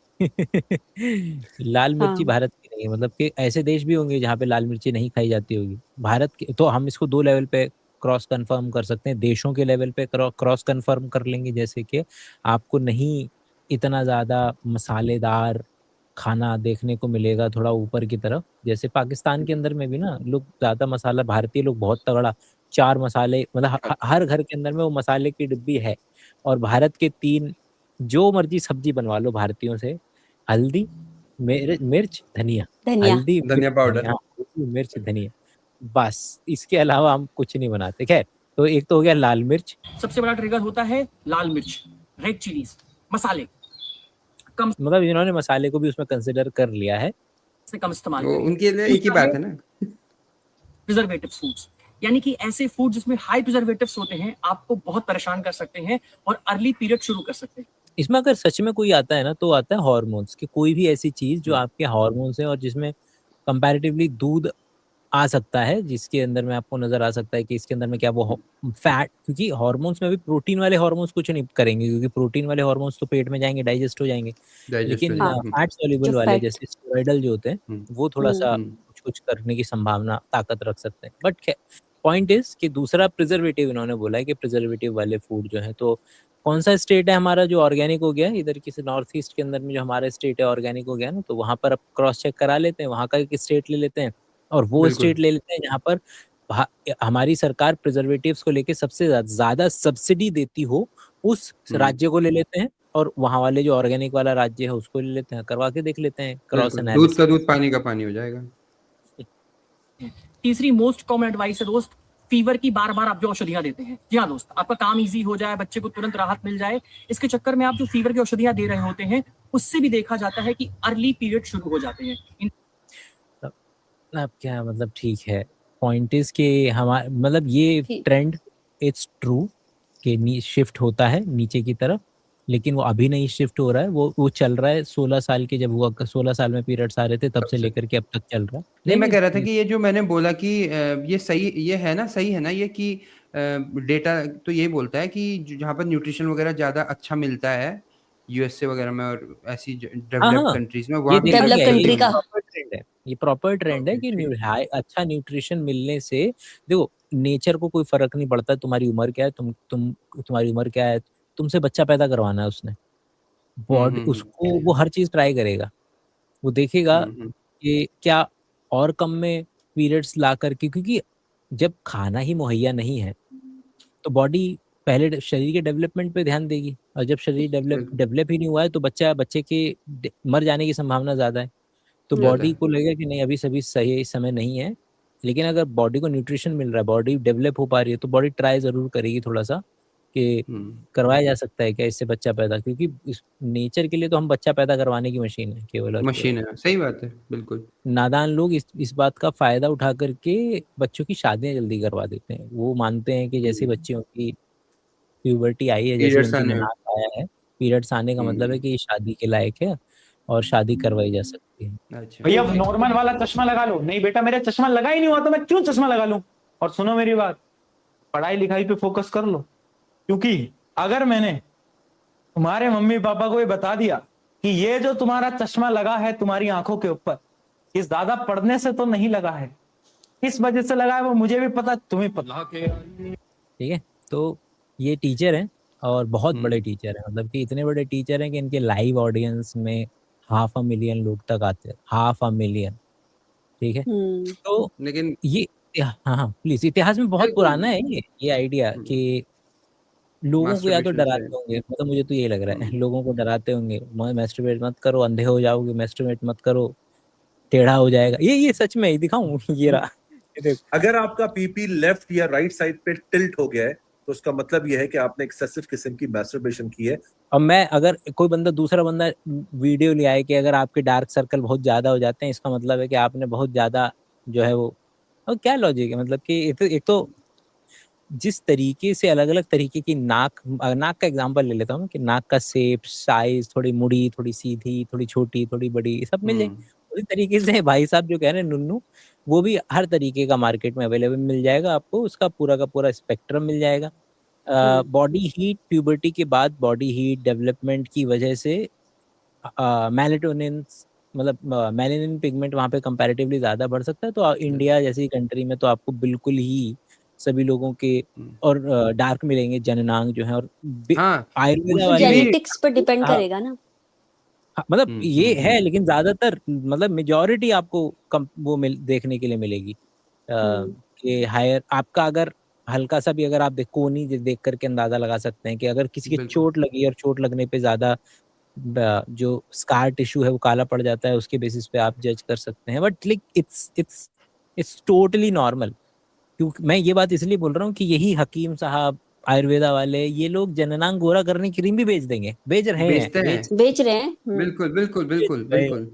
लाल मिर्ची हाँ। भारत की नहीं है, मतलब कि ऐसे देश भी होंगे जहाँ पे लाल मिर्ची नहीं खाई जाती होगी। भारत के तो हम इसको 2 लेवल पे क्रॉस कन्फर्म कर सकते हैं। देशों के लेवल पे क्रॉस कन्फर्म कर लेंगे, जैसे कि आपको नहीं इतना ज़्यादा मसालेदार खाना देखने को मिलेगा थोड़ा ऊपर की तरफ। जैसे पाकिस्तान के अंदर में भी ना लोग ज़्यादा मसाला, भारतीय लोग बहुत तगड़ा 4 मसाले, मतलब हर घर के अंदर में वो मसाले की डिब्बी है। और भारत के 3 जो मर्ज़ी सब्ज़ी बनवा लो भारतीयों से, हल्दी, मिर्च, धनिया। धनिया। हल्दी, मिर्च, धनिया पाउडर। धनिया, हल्दी, मिर्च, धनिया। बस इसके अलावा हम कुछ नहीं बनाते। खैर, तो एक तो हो गया लाल मिर्च। सबसे बड़ा ट्रिगर होता है लाल मिर्च, रेड चिलीज, मसाले कम मतलब इन्होंने मसाले को भी उसमें कंसिडर कर लिया है। से कम इस्तेमाल वो करें। उनके लिए एक ही दूसरा बात है ना। प्रिजर्वेटिव फूड्स, यानी कि ऐसे फूड जिसमें हाई प्रिजर्वेटिव्स होते हैं, आपको बहुत परेशान कर सकते हैं और अर्ली पीरियड शुरू कर सकते हैं। इसमें अगर सच में कोई आता है ना, तो आता है हार्मोन्स, कि कोई भी ऐसी चीज़ जो आपके हार्मोन्स हैं और जिसमें कंपैरेटिवली दूध आ सकता है, जिसके अंदर में आपको नज़र आ सकता है कि इसके अंदर में क्या वो फैट, क्योंकि हार्मोन्स में भी प्रोटीन वाले हार्मोन्स कुछ नहीं करेंगे, क्योंकि प्रोटीन वाले हार्मोन्स तो पेट में जाएँगे, डाइजेस्ट हो जाएँगे। डाइजेस्ट हो लेकिन जाएगा। फैट जो सॉल्युबल वाले फैट जैसे स्टेरॉइडल जो होते हैं, हुँ, वो हुँ। थोड़ा-सा हुँ। कुछ-कुछ करने की संभावना, ताकत रख सकते हैं। बट ख़ैर, पॉइंट इज़ कि दूसरा प्रिजर्वेटिव इन्होंने बोला है कि प्रिजर्वेटिव वाले फूड जो हैं, तो कौन-सा स्टेट है हमारा जो ऑर्गेनिक हो गया है? इधर किसी नॉर्थ ईस्ट के अंदर में जो हमारा स्टेट है ऑर्गेनिक हो गया ना, तो वहाँ पर अब क्रॉस चेक करा लेते हैं, वहाँ का एक स्टेट ले लेते हैं और वो बिल्कुल। स्टेट ले लेते हैं जहाँ पर हमारी सरकार प्रिजर्वेटिव्स को लेके सबसे ज़्यादा सब्सिडी देती हो, उस राज्य को ले लेते हैं और वहाँ वाले जो ऑर्गेनिक वाला राज्य है उसको ले लेते हैं, करवा के देख लेते हैं क्रॉस बिल्कुल, दूध का एनालिसिस। दूध, पानी का पानी हो जाएगा। तीसरी मोस्ट कॉमन एडवाइस है दोस्त, फीवर की बार-बार आप जो औषधियाँ देते हैं। जी हाँ दोस्त, आपका काम ईज़ी हो जाए, बच्चे को तुरंत राहत मिल जाए, इसके चक्कर में आप जो फीवर की औषधियाँ दे रहे होते हैं, उससे भी देखा जाता है कि अर्ली पीरियड शुरू हो जाते हैं। अब क्या मतलब, ठीक है, पॉइंट इज़ कि मतलब ये ठीक। ट्रेंड इट्स ट्रू कि शिफ्ट होता है नीचे की तरफ, लेकिन वो अभी नहीं शिफ्ट हो रहा है, वो चल रहा है 16 साल के जब हुआ, 16 साल में पीरियड्स आ रहे थे तब से सबसे लेकर के अब तक चल रहा है। नहीं, मैं कह रहा था नहीं, कि ये जो मैंने बोला कि ये सही, ये है ना, सही है ना ये कि डेटा तो यही बोलता है कि जहाँ पर न्यूट्रिशन वगैरह ज़्यादा अच्छा मिलता है, यूएसए वगैरह में और ऐसी हाँ, डेवलप्ड हाँ, कंट्रीज़ में, ये वहाँ पे देखा डेवलप गया है, कंट्री ये का। प्रॉपर ट्रेंड है, ये प्रॉपर ट्रेंड है ओके, कि ठीक। अच्छा न्यूट्रिशन मिलने से देखो, नेचर को कोई फ़र्क नहीं पड़ता तुम्हारी उम्र क्या है, तुम्हारी उम्र क्या है, तुमसे बच्चा पैदा करवाना है उसने। हुँ, बॉडी हुँ, हुँ। उसको वो हर चीज़ ट्राई करेगा। वो देखेगा हुँ, हुँ। कि क्या और कम में पीरियड्स ला कर के, क्योंकि जब खाना ही मुहैया नहीं है, तो बॉडी पहले शरीर के डेवलपमेंट पे ध्यान देगी, और जब शरीर बिल्कुल, डेवलप ही नहीं हुआ है, तो बच्चे के मर जाने की संभावना ज़्यादा है। तो ज़्यादा बॉडी है। को लगेगा कि नहीं, अभी सभी सही समय नहीं है। लेकिन अगर बॉडी को न्यूट्रिशन मिल रहा है, बॉडी डेवलप हो पा रही है, तो बॉडी ट्राई ज़रूर करेगी थोड़ा-सा कि हुँ। करवाया जा सकता है क्या इससे बच्चा पैदा, क्योंकि इस नेचर के लिए तो हम बच्चा पैदा करवाने की मशीन है केवल और केवल। मशीन है, सही बात है, बिल्कुल। नादान लोग इस बात का फ़ायदा उठा कर के बच्चों की शादियाँ जल्दी करवा देते हैं। वो मानते हैं कि जैसे हुँ। बच्चियों की प्यूबर्टी आई है, जैसे ही पीरियड्स उनकी आने दिमाग आया है, पीरियड्स आने का मतलब है हुँ। कि ये शादी के लायक है और शादी करवाई जा सकती है। अच्छा। भैया नॉर्मल वाला चश्मा लगा लो। नहीं बेटा, मेरा चश्मा लगा ही नहीं हुआ तो मैं क्यों चश्मा लगा लूं? और सुनो मेरी बात, पढ़ाई लिखाई पे फोकस कर लो, क्योंकि अगर मैंने तुम्हारे मम्मी पापा को ये बता दिया कि ये जो तुम्हारा चश्मा लगा है तुम्हारी आंखों के ऊपर, ये ज्यादा पढ़ने से तो नहीं लगा है, किस वजह से लगा है वो मुझे भी पता, तुम्हें पता। ठीक है? तो ये टीचर हैं और बहुत बड़े टीचर हैं, मतलब कि इतने बड़े टीचर हैं कि इनके लाइव ऑडियंस में 500,000 लोग तक आते हैं, 500,000, ठीक है? तो लेकिन ये हाँ, प्लीज़, इतिहास में बहुत बिल्कुल। पुराना है ये आइडिया कि लोगों को या तो मास्टरबेशन से डराते होंगे, मतलब मुझे तो यही लग रहा है, लोगों को डराते होंगे, मैस्टरबेट मत करो, अंधे हो जाओगे, मैस्टरबेट मत करो, टेढ़ा हो जाएगा। ये सच में दिखाऊँ? ये रहा, ये देखो। अगर आपका पीपी लेफ्ट या राइट साइड पे टिल्ट हो गया है तो उसका मतलब यह है कि आपने एक्सेसिव किस्म की मैस्टरबेशन की है। अब मैं अगर कोई बंदा दूसरा बंदा वीडियो ले आए कि अगर आपके डार्क सर्कल बहुत ज्यादा हो जाते हैं, इसका मतलब है कि आपने बहुत ज्यादा जो है वो, और क्या लॉजिक है? मतलब कि एक तो जिस तरीके से अलग अलग तरीके की नाक का एग्जांपल ले लेता हूँ कि नाक का शेप, साइज, थोड़ी मुड़ी, थोड़ी सीधी, थोड़ी छोटी, थोड़ी बड़ी, सब मिल जाए उसी तरीके से भाई साहब जो कह रहे हैं नुन्नू, वो भी हर तरीके का मार्केट में अवेलेबल मिल जाएगा आपको, उसका पूरा का पूरा स्पेक्ट्रम मिल जाएगा। बॉडी हीट, प्यूबर्टी के बाद बॉडी हीट डेवलपमेंट की वजह से मेलाटोनिन, मतलब मेलानिन पिगमेंट वहाँ पे कंपैरेटिवली ज़्यादा बढ़ सकता है। तो इंडिया जैसी कंट्री में तो आपको बिल्कुल ही सभी लोगों के और डार्क मिलेंगे जननांग जो है, और हाँ, आयुर्वेदा उसकी वाले भी जेनेटिक्स पर डिपेंड हाँ, करेगा ना। मतलब ये है, लेकिन ज्यादातर मतलब मेजॉरिटी आपको वो देखने के लिए मिलेगी कि हायर आपका, अगर हल्का सा भी अगर आप कोनी देख करके अंदाजा लगा सकते हैं कि अगर किसी की बिल्कुल। चोट लगी और चोट लगने पे ज्यादा जो स्कार टिश्यू है वो काला पड़ जाता है, उसके बेसिस पे आप जज कर सकते हैं। But like it's totally normal. क्योंकि मैं ये बात इसलिए बोल रहा हूँ कि यही हकीम साहब, आयुर्वेदा वाले, ये लोग जननांग गोरा करने की क्रीम भी बेच देंगे, बेच रहे हैं, बेचते हैं। बेच रहे हैं। बिल्कुल, बिल्कुल, बिल्कुल, रहे हैं। बिल्कुल।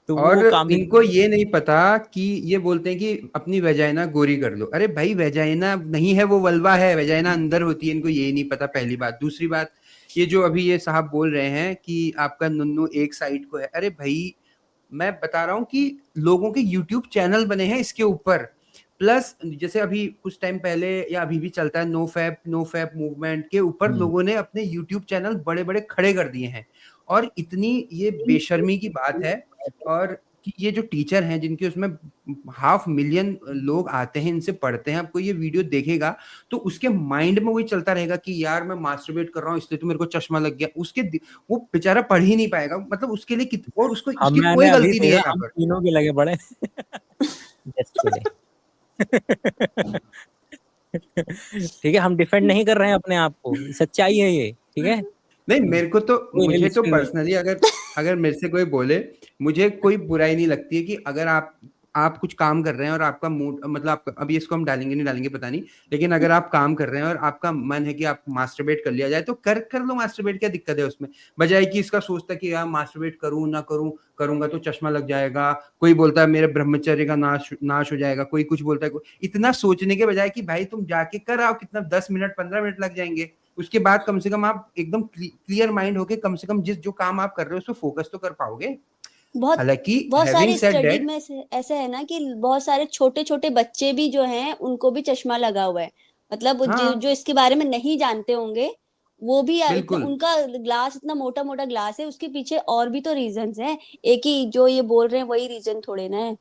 तो और वो काम भी इनको ये नहीं पता कि ये बोलते हैं कि अपनी वेजाइना गोरी कर लो। अरे भाई, वेजाइना नहीं है, वो वल्वा है, वेजाइना अंदर होती है, इनको ये नहीं पता, पहली बात। दूसरी बात, ये जो अभी ये साहब बोल रहे हैं कि आपका नुन्नू एक साइड को है, अरे भाई मैं बता रहा हूँ कि लोगों के यूट्यूब चैनल बने हैं इसके ऊपर। प्लस जैसे अभी कुछ टाइम पहले या अभी भी चलता है नो फैप मूवमेंट के ऊपर लोगों ने अपने यूट्यूब चैनल बड़े बड़े खड़े कर दिए हैं। और इतनी ये बेशर्मी की बात है, और कि ये जो टीचर हैं जिनके उसमें 500,000 लोग आते हैं, इनसे पढ़ते हैं, आपको ये वीडियो देखेगा तो उसके माइंड में वही चलता रहेगा कि यार मैं मास्टरबेट कर रहा हूँ इसलिए तो मेरे को चश्मा लग गया। वो बेचारा पढ़ ही नहीं पाएगा, मतलब उसके लिए और उसको उसकी मैंने कोई अभी गलती नहीं है देखा, यहाँ हम पर। तीनों के लगे पड़े। Just kidding. ठीक है, हम डिफेंड नहीं कर रहे हैं अपने आप को, सच्चाई है ये, ठीक है? नहीं, मेरे को तो कोई मुझे तो हिल पर्सनली अगर मेरे से कोई बोले, मुझे कोई बुराई नहीं लगती है कि अगर आप कुछ काम कर रहे हैं और आपका मूड, मतलब आपका, अभी इसको हम डालेंगे नहीं डालेंगे पता नहीं, लेकिन अगर आप काम कर रहे हैं और आपका मन है कि आप मास्टरबेट कर लिया जाए तो कर लो मास्टरबेट, क्या दिक्कत है उसमें? बजाय कि इसका सोचता कि यार मास्टरबेट करूं ना करूं, करूंगा तो चश्मा लग जाएगा, कोई बोलता है मेरे ब्रह्मचर्य का नाश हो जाएगा, कोई कुछ बोलता है, इतना सोचने के बजाय कि भाई तुम जाके कर आओ, कितना 10 मिनट 15 मिनट लग जाएंगे, उसके बाद कम से कम आप एकदम क्लियर माइंड होके कम से कम जो काम आप कर रहे हो उस पर फोकस तो कर पाओगे। हालांकि बहुत सारी having said स्टडी that, में ऐसे है ना कि बहुत सारे छोटे छोटे बच्चे भी जो हैं उनको भी चश्मा लगा हुआ है। मतलब जो इसके बारे में नहीं जानते होंगे वो भी बिल्कुल। उनका ग्लास इतना मोटा मोटा ग्लास है, उसके पीछे और भी तो रीजंस हैं। एक ही जो ये बोल रहे हैं वही रीजन थोड़े ना है।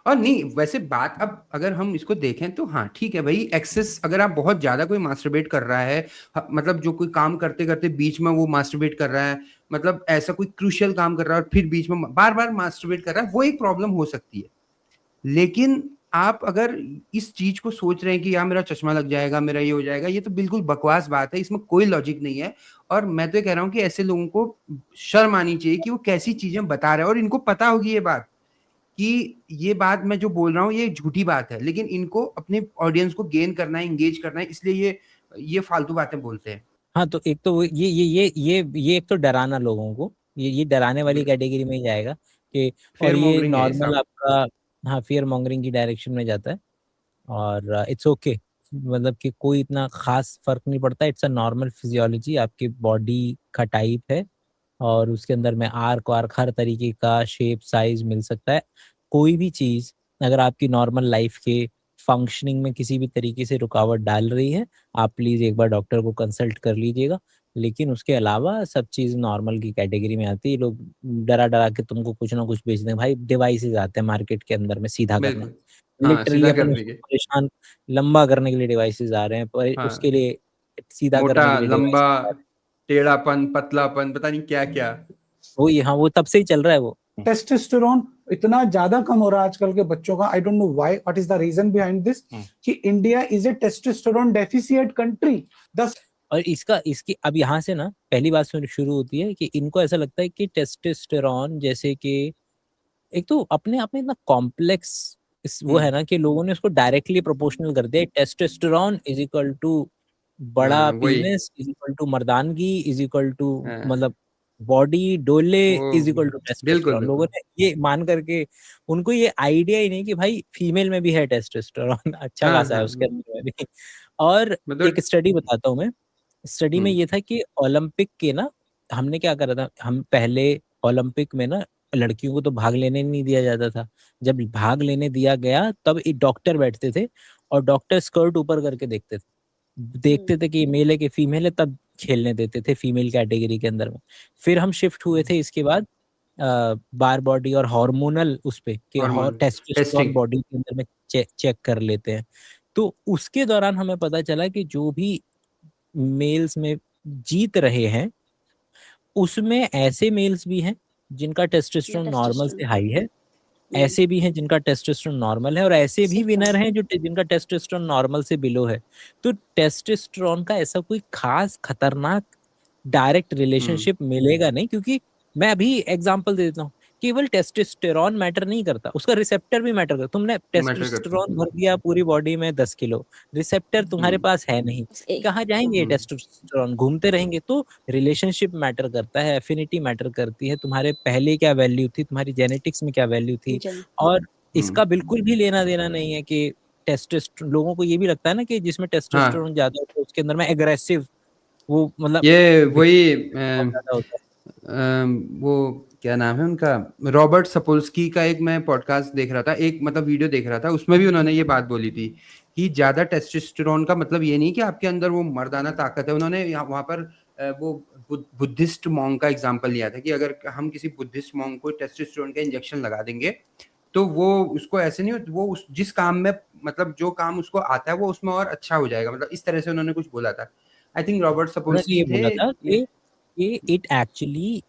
और नहीं, वैसे बात अब अगर हम इसको देखें तो हाँ ठीक है भाई, एक्सेस अगर आप बहुत ज्यादा कोई मास्टरबेट कर रहा है, मतलब जो कोई काम करते करते बीच में वो मास्टरबेट कर रहा है, मतलब ऐसा कोई क्रूशियल काम कर रहा है और फिर बीच में बार बार मास्टरबेट कर रहा है, वो एक प्रॉब्लम हो सकती है। लेकिन आप अगर इस चीज को सोच रहे हैं कि यार मेरा चश्मा लग जाएगा, मेरा ये हो जाएगा, ये तो बिल्कुल बकवास बात है, इसमें कोई लॉजिक नहीं है। और मैं तो ये कह रहा हूँ कि ऐसे लोगों को शर्म आनी चाहिए कि वो कैसी चीजें बता रहे हैं, और इनको पता होगी ये बात कि ये बात मैं जो बोल रहा हूँ ये झूठी बात है, लेकिन इनको अपने ऑडियंस को गेन करना है, एंगेज करना है, इसलिए ये फालतू बातें बोलते हैं। हाँ, तो एक तो ये एक तो डराना लोगों को, ये डराने वाली कैटेगरी में ही जाएगा कि, और फियर ये मॉन्गरिंग है नॉर्मल सब। आपका, हाँ, फियर मॉन्गरिंग की डायरेक्शन में जाता है। और इट्स ओके, मतलब कि कोई इतना खास फर्क नहीं पड़ता, इट्स अ नॉर्मल फिजियोलॉजी, आपकी बॉडी का टाइप है और उसके अंदर में आर्क वार्क हर तरीके का शेप साइज मिल सकता है। कोई भी चीज़ अगर आपकी नॉर्मल लाइफ के फंक्शनिंग में किसी भी तरीके से रुकावट डाल रही है, आप प्लीज़ एक बार डॉक्टर को कंसल्ट कर लीजिएगा। लेकिन उसके अलावा सब चीज़ नॉर्मल की कैटेगरी में आती है। लोग डरा-डरा के तुमको कुछ ना कुछ बेच दें। भाई डिवाइसेज़ आते हैं मार्केट के अंदर में सीधा करने। बिल्कुल। हाँ, लिटरली सीधा अपन करने उसको के। परेशान लंबा करने के लिए डिवाइसेज़ आ रहे हैं, पर हाँ, उसके लिए सीधा मोटा, करने के लिए लंबा, डिवाइसेज़ आ रहे हैं। टेढ़ापन, पतलापन, पता नहीं क्या-क्या। वो हाँ वो तब से ही चल रहा है वो। टेस्टोस्टेरोन इतना ज्यादा कम हो रहा है आजकल के बच्चों का। I don't know why, what is the reason behind this कि India is a testosterone deficient country. और इसकी अब यहाँ से ना पहली बात शुरू होती है कि इनको ऐसा लगता है कि टेस्टोस्टेरोन जैसे कि एक तो अपने आप में इतना कॉम्प्लेक्स वो है ना कि लोगों ने उसको डायरेक्टली प्रोपोर्शनल कर दिया। टेस्टोस्टेरोन इज इक्वल टू बड़ा पीनेस इज इक्वल टू मर्दानगी इज इक्वल टू मतलब बॉडी डोले इज इक्वल टू टेस्टोस्टेरोन। लोगों ने ये मान करके, उनको ये आइडिया ही नहीं कि भाई फीमेल में भी है टेस्टोस्टेरोन, अच्छा खासा है उसके अंदर में भी। और एक स्टडी बताता हूँ मैं, स्टडी में ये था कि ओलंपिक के ना हमने क्या करा था, हम पहले ओलंपिक में ना लड़कियों को तो भाग लेने नहीं दिया जाता था। जब भाग लेने दिया गया तब एक डॉक्टर बैठते थे और डॉक्टर स्कर्ट ऊपर करके देखते थे कि मेल है कि फीमेल है, तब खेलने देते थे फीमेल कैटेगरी के अंदर में। फिर हम शिफ्ट हुए थे इसके बाद बार बॉडी और हार्मोनल उस पे कि टेस्टोस्टेरोन बॉडी के अंदर में चेक कर लेते हैं। तो उसके दौरान हमें पता चला कि जो भी मेल्स में जीत रहे हैं उसमें ऐसे मेल्स भी हैं जिनका टेस्टोस्टेरोन नॉर्मल से हाई है, ऐसे भी हैं जिनका टेस्टोस्टेरोन नॉर्मल है, और ऐसे भी विनर हैं जो जिनका टेस्टोस्टेरोन नॉर्मल से बिलो है। तो टेस्टोस्टेरोन का ऐसा कोई खास खतरनाक डायरेक्ट रिलेशनशिप मिलेगा नहीं, क्योंकि मैं अभी एग्जांपल दे देता हूँ, केवल टेस्टोस्टेरोन मैटर नहीं करता, उसका रिसेप्टर भी मैटर करता। तुमने टेस्टोस्टेरोन भर दिया पूरी बॉडी में 10 किलो, रिसेप्टर तुम्हारे पास है नहीं, कहाँ जाएंगे ये टेस्टोस्टेरोन? घूमते रहेंगे। तो रिलेशनशिप मैटर करता है, एफिनिटी मैटर करती है, तुम्हारे पहले क्या वैल्यू थी, तुम्हारी जेनेटिक्स में क्या वैल्यू थी। और इसका बिल्कुल भी लेना देना नहीं है कि टेस्टोस्टेरोन, लोगों को ये भी लगता है ना कि जिसमें टेस्टोस्टेरोन ज्यादा होता है उसके अंदर में एग्रेसिव, वो मतलब ये वही वो क्या नाम है उनका, रॉबर्ट सपोल्स्की का एक मैं पॉडकास्ट देख रहा था, एक मतलब वीडियो देख रहा था, उसमें भी उन्होंने ये बात बोली थी कि ज्यादा टेस्टोस्टेरोन का मतलब ये नहीं कि आपके अंदर वो मर्दाना ताकत है। उन्होंने वहां पर वो बुद्धिस्ट मॉन्क का एग्जांपल लिया था कि अगर हम किसी बुद्धिस्ट मॉन्क को टेस्टोस्टेरोन का इंजेक्शन लगा देंगे तो वो उसको ऐसे नहीं, वो जिस काम में मतलब जो काम उसको आता है वो उसमें और अच्छा हो जाएगा, मतलब इस तरह से उन्होंने कुछ बोला था। आई थिंक रॉबर्ट सपोल्स्की थे। बोला था कि it actually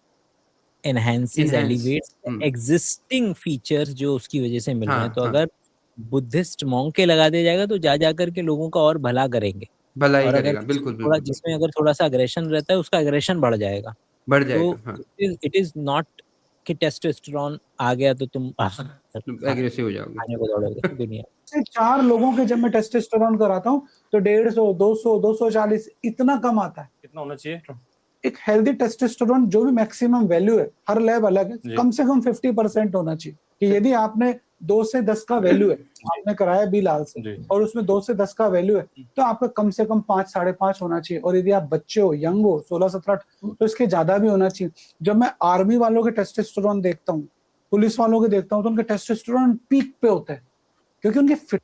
enhances, elevates existing features जो उसकी वजह से मिल रहे हैं। तो अगर बुद्धिस्ट मॉन्क के लगा दिया जाएगा तो जा करके लोगों का और भला करेंगे, भला ही और करेगा, अगर बिल्कुल जिसमें अगर थोड़ा सा अग्रेशन रहता है उसका अग्रेशन बढ़ जाएगा। तो इट इज नॉट कि टेस्टोस्टेरोन आ गया तो तुम एग्रेसिव हो जाओगे, आने को दौड़ोगे दुनिया से। 4 लोगों के जब मैं टेस्टोस्टेरोन कराता हूँ तो 150, 200, 240 इतना कम आता है। कितना होना चाहिए? एक हेल्दी टेस्टोस्टेरोन जो भी मैक्सिमम वैल्यू है, हर लैब अलग है, कम से कम 50% होना चाहिए। कि यदि आपने 2 से 10 का वैल्यू है, आपने कराया बी लाल से, और उसमें 2 से 10 का वैल्यू है, तो आपका कम से कम 5, 5.5 होना चाहिए। और यदि आप बच्चे हो, यंग हो, 16, 17, तो इसके ज्यादा भी होना चाहिए। जब मैं आर्मी वालों के टेस्टोस्टेरोन देखता हूँ, पुलिस वालों के देखता हूँ, तो उनके टेस्टोस्टेरोन पीक पे होता है, क्योंकि उनके फिट।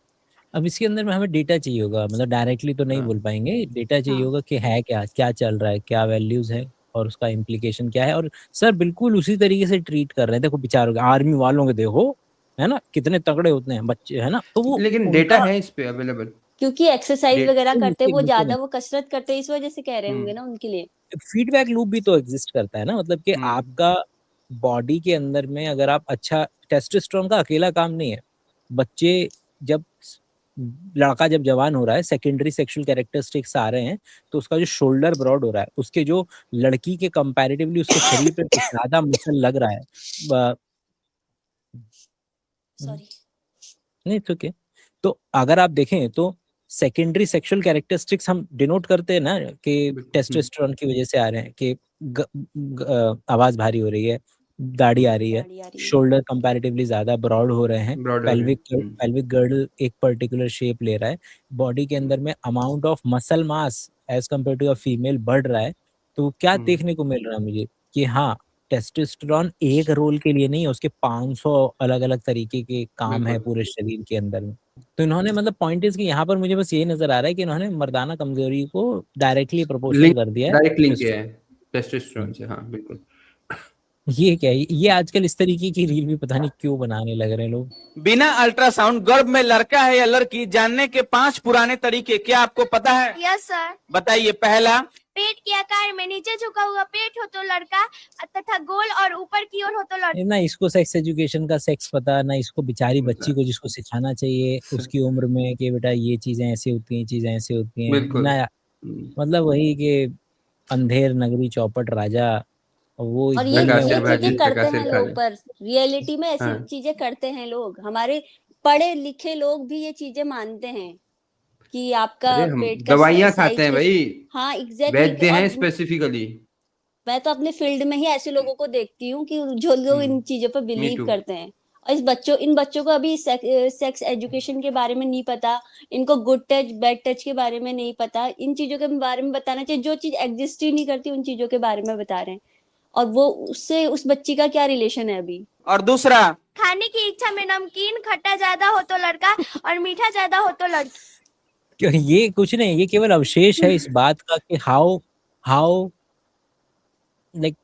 अब इसके अंदर में हमें डेटा चाहिए होगा, मतलब डायरेक्टली तो नहीं बोल पाएंगे, डेटा चाहिए होगा कि है क्या चल रहा है, क्या वैल्यूज है और उसका इम्प्लीकेशन क्या है। और सर बिल्कुल उसी तरीके से ट्रीट कर रहे हैं। देखो बेचारों के आर्मी वालों के देखो, है ना, कितने तगड़े होते हैं बच्चे, है ना। तो वो लेकिन डेटा है इस पे अवेलेबल, क्योंकि एक्सरसाइज वगैरह करते हैं वो ज्यादा, वो कसरत करते हैं, इस वजह से कह रहे होंगे ना उनके लिए। फीडबैक लूप भी तो एग्जिस्ट करता है ना, मतलब कि आपका बॉडी के अंदर में अगर आप अच्छा, टेस्टोस्टेरोन का अकेला काम नहीं है। बच्चे जब लड़का जब जवान हो रहा है, सेकेंडरी सेक्सुअल कैरेक्टरिस्टिक्स आ रहे हैं, तो उसका जो शोल्डर ब्रॉड हो रहा है, उसके जो लड़की के कंपैरेटिवली उसके शरीर पे ज्यादा मसल लग रहा है, सॉरी नहीं तो क्या। तो अगर आप देखें तो सेकेंडरी सेक्सुअल कैरेक्टरिस्टिक्स हम डिनोट करते हैं ना कि टेस्टोस्टेरोन की वजह से आ रहे हैं, कि आवाज भारी हो रही है, दाढ़ी आ रही है, शोल्डर कंपैरेटिवली ज्यादा ब्रॉड हो रहे हैं, पेल्विक गर्डल एक पर्टिकुलर शेप ले रहा है, बॉडी के अंदर में amount of muscle mass as compare to a female बढ़ रहा है। तो क्या देखने को मिल रहा है मुझे कि हाँ, टेस्टोस्टेरोन एक रोल के लिए नहीं है, उसके 500 अलग अलग तरीके के काम है पूरे शरीर के अंदर में। तो इन्होंने मतलब पॉइंट इज कि यहाँ पर मुझे बस यही नजर आ रहा है कि इन्होंने मर्दाना कमजोरी को डायरेक्टली प्रोपोर्शनल कर दिया है, डायरेक्ट लिंक किया है टेस्टोस्टेरोन से। हाँ बिल्कुल। ये क्या है, ये आजकल इस तरीके की रील भी पता नहीं क्यों बनाने लग रहे हैं लोग। बिना अल्ट्रासाउंड गर्भ में लड़का है या लड़की जानने के 5 पुराने तरीके क्या आपको पता है? Yes sir. बताइए। पहला, पेट के आकार में नीचे झुका हुआ पेट हो तो लड़का तथा गोल और ऊपर की ओर हो तो लड़का। ना इसको सेक्स एजुकेशन का सेक्स पता, ना इसको बेचारी बच्ची को जिसको सिखाना चाहिए उसकी उम्र में कि बेटा ये चीजें ऐसी होती हैं, चीजें ऐसी होती हैं, बिल्कुल। ना मतलब वही कि अंधेर नगरी चौपट राजा, वो और इस ये बोल में चकासिर ये वो भाजी, चीजें करते चकासिर हैं खा लोग, ले। पर रियलिटी में ऐसी हाँ। चीजें करते हैं लोग। हमारे पढ़े लिखे लोग भी ये चीजें मानते हैं कि आपका अरे हम पेट का दवाइयाँ साइज खाते हैं किस। भाई, हाँ एग्जैक्टली। वैद्य हैं और स्पेसिफिकली। मैं तो अपने फील्ड में ही ऐसे लोगों को देखती हूँ कि जो लोग इन चीजों पर मी बिलीव टू। करते हैं। और इन बच्चों को अभी सेक्स एजुकेशन के बारे में नहीं पता, इनको गुड टच बैड टच के बारे में नहीं पता, इन चीजों के बारे में बताना चाहिए। जो चीज एग्जिस्ट ही नहीं करती उन चीजों के बारे में बता रहे हैं, और वो उससे उस बच्ची का क्या रिलेशन है अभी। और दूसरा, खाने की इच्छा में नमकीन खट्टा ज्यादा हो तो लड़का और मीठा ज्यादा हो तो लड़की। ये कुछ नहीं, ये केवल अवशेष है इस बात का कि how like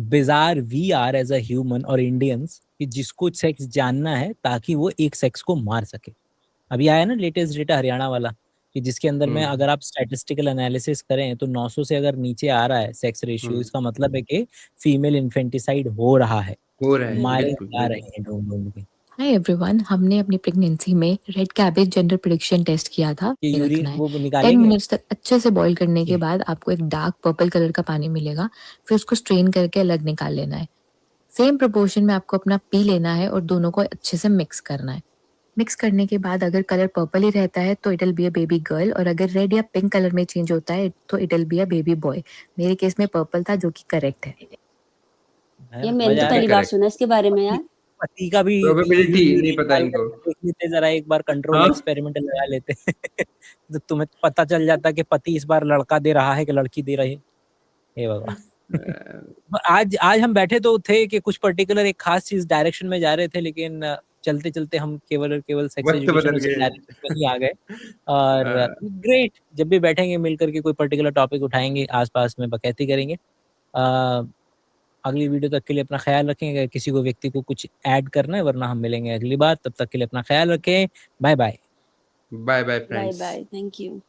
bizarre we are as a human और इंडियंस, कि जिसको सेक्स जानना है ताकि वो एक सेक्स को मार सके। अभी आया ना लेटेस्ट डेटा हरियाणा वाला, कि जिसके अंदर में अगर आप स्टैटिस्टिकल एनालिसिस करें तो 900 से अगर नीचे आ रहा है सेक्स रेशियो, इसका मतलब है कि फीमेल इन्फेंटिसाइड हो रहा है, मारे जा रहे हैं ढूंढ के। हाय एवरीवन, हमने अपनी प्रेगनेंसी में red cabbage gender prediction test किया था। कि ये यूरिन रखना है। वो 10 निकालेंगे मिनट्स तक अच्छे से बॉईल करने के बाद आपको एक डार्क पर्पल कलर का पानी मिलेगा, फिर उसको स्ट्रेन करके अलग निकाल लेना है। सेम प्रोपोर्शन में आपको अपना पी लेना है और दोनों को अच्छे से मिक्स करना है। मिक्स करने के बाद अगर कलर पर्पल ही रहता है तो it will be a baby girl, और अगर रेड या पिंक कलर में चेंज होता है तो it will be a baby boy. मेरे केस में पर्पल था, जो कि करेक्ट है। ये मैंने तो पहली बार सुना इसके बारे में यार। पति का भी प्रोबेबिलिटी यूरिन नहीं पता निकाल इनको। करके देख लेते जरा, एक बार कंट्रोल हाँ? एक्सपेरिमेंट लगा लेते तो तुम्हें पता चल जाता कि पति इस बार लड़का दे रहा है कि लड़की दे रही है। हे भगवान। आज हम बैठे तो थे कि कुछ पर्टिकुलर एक खास चीज डायरेक्शन में जा रहे थे, लेकिन चलते चलते हम केवल सेक्स वक्त एजुकेशन बदल उसी गए। डायरेक्शन में ही आ गए। और ग्रेट, जब भी बैठेंगे मिलकर के कोई पर्टिकुलर टॉपिक उठाएंगे, आसपास में बकैती करेंगे। अगली वीडियो तक के लिए अपना ख्याल रखेंगे। किसी को व्यक्ति को कुछ ऐड करना है, वरना हम मिलेंगे अगली बार। तब तक के लिए अपना ख्याल रखें। Bye bye. Bye bye bye friends. Bye, thank you.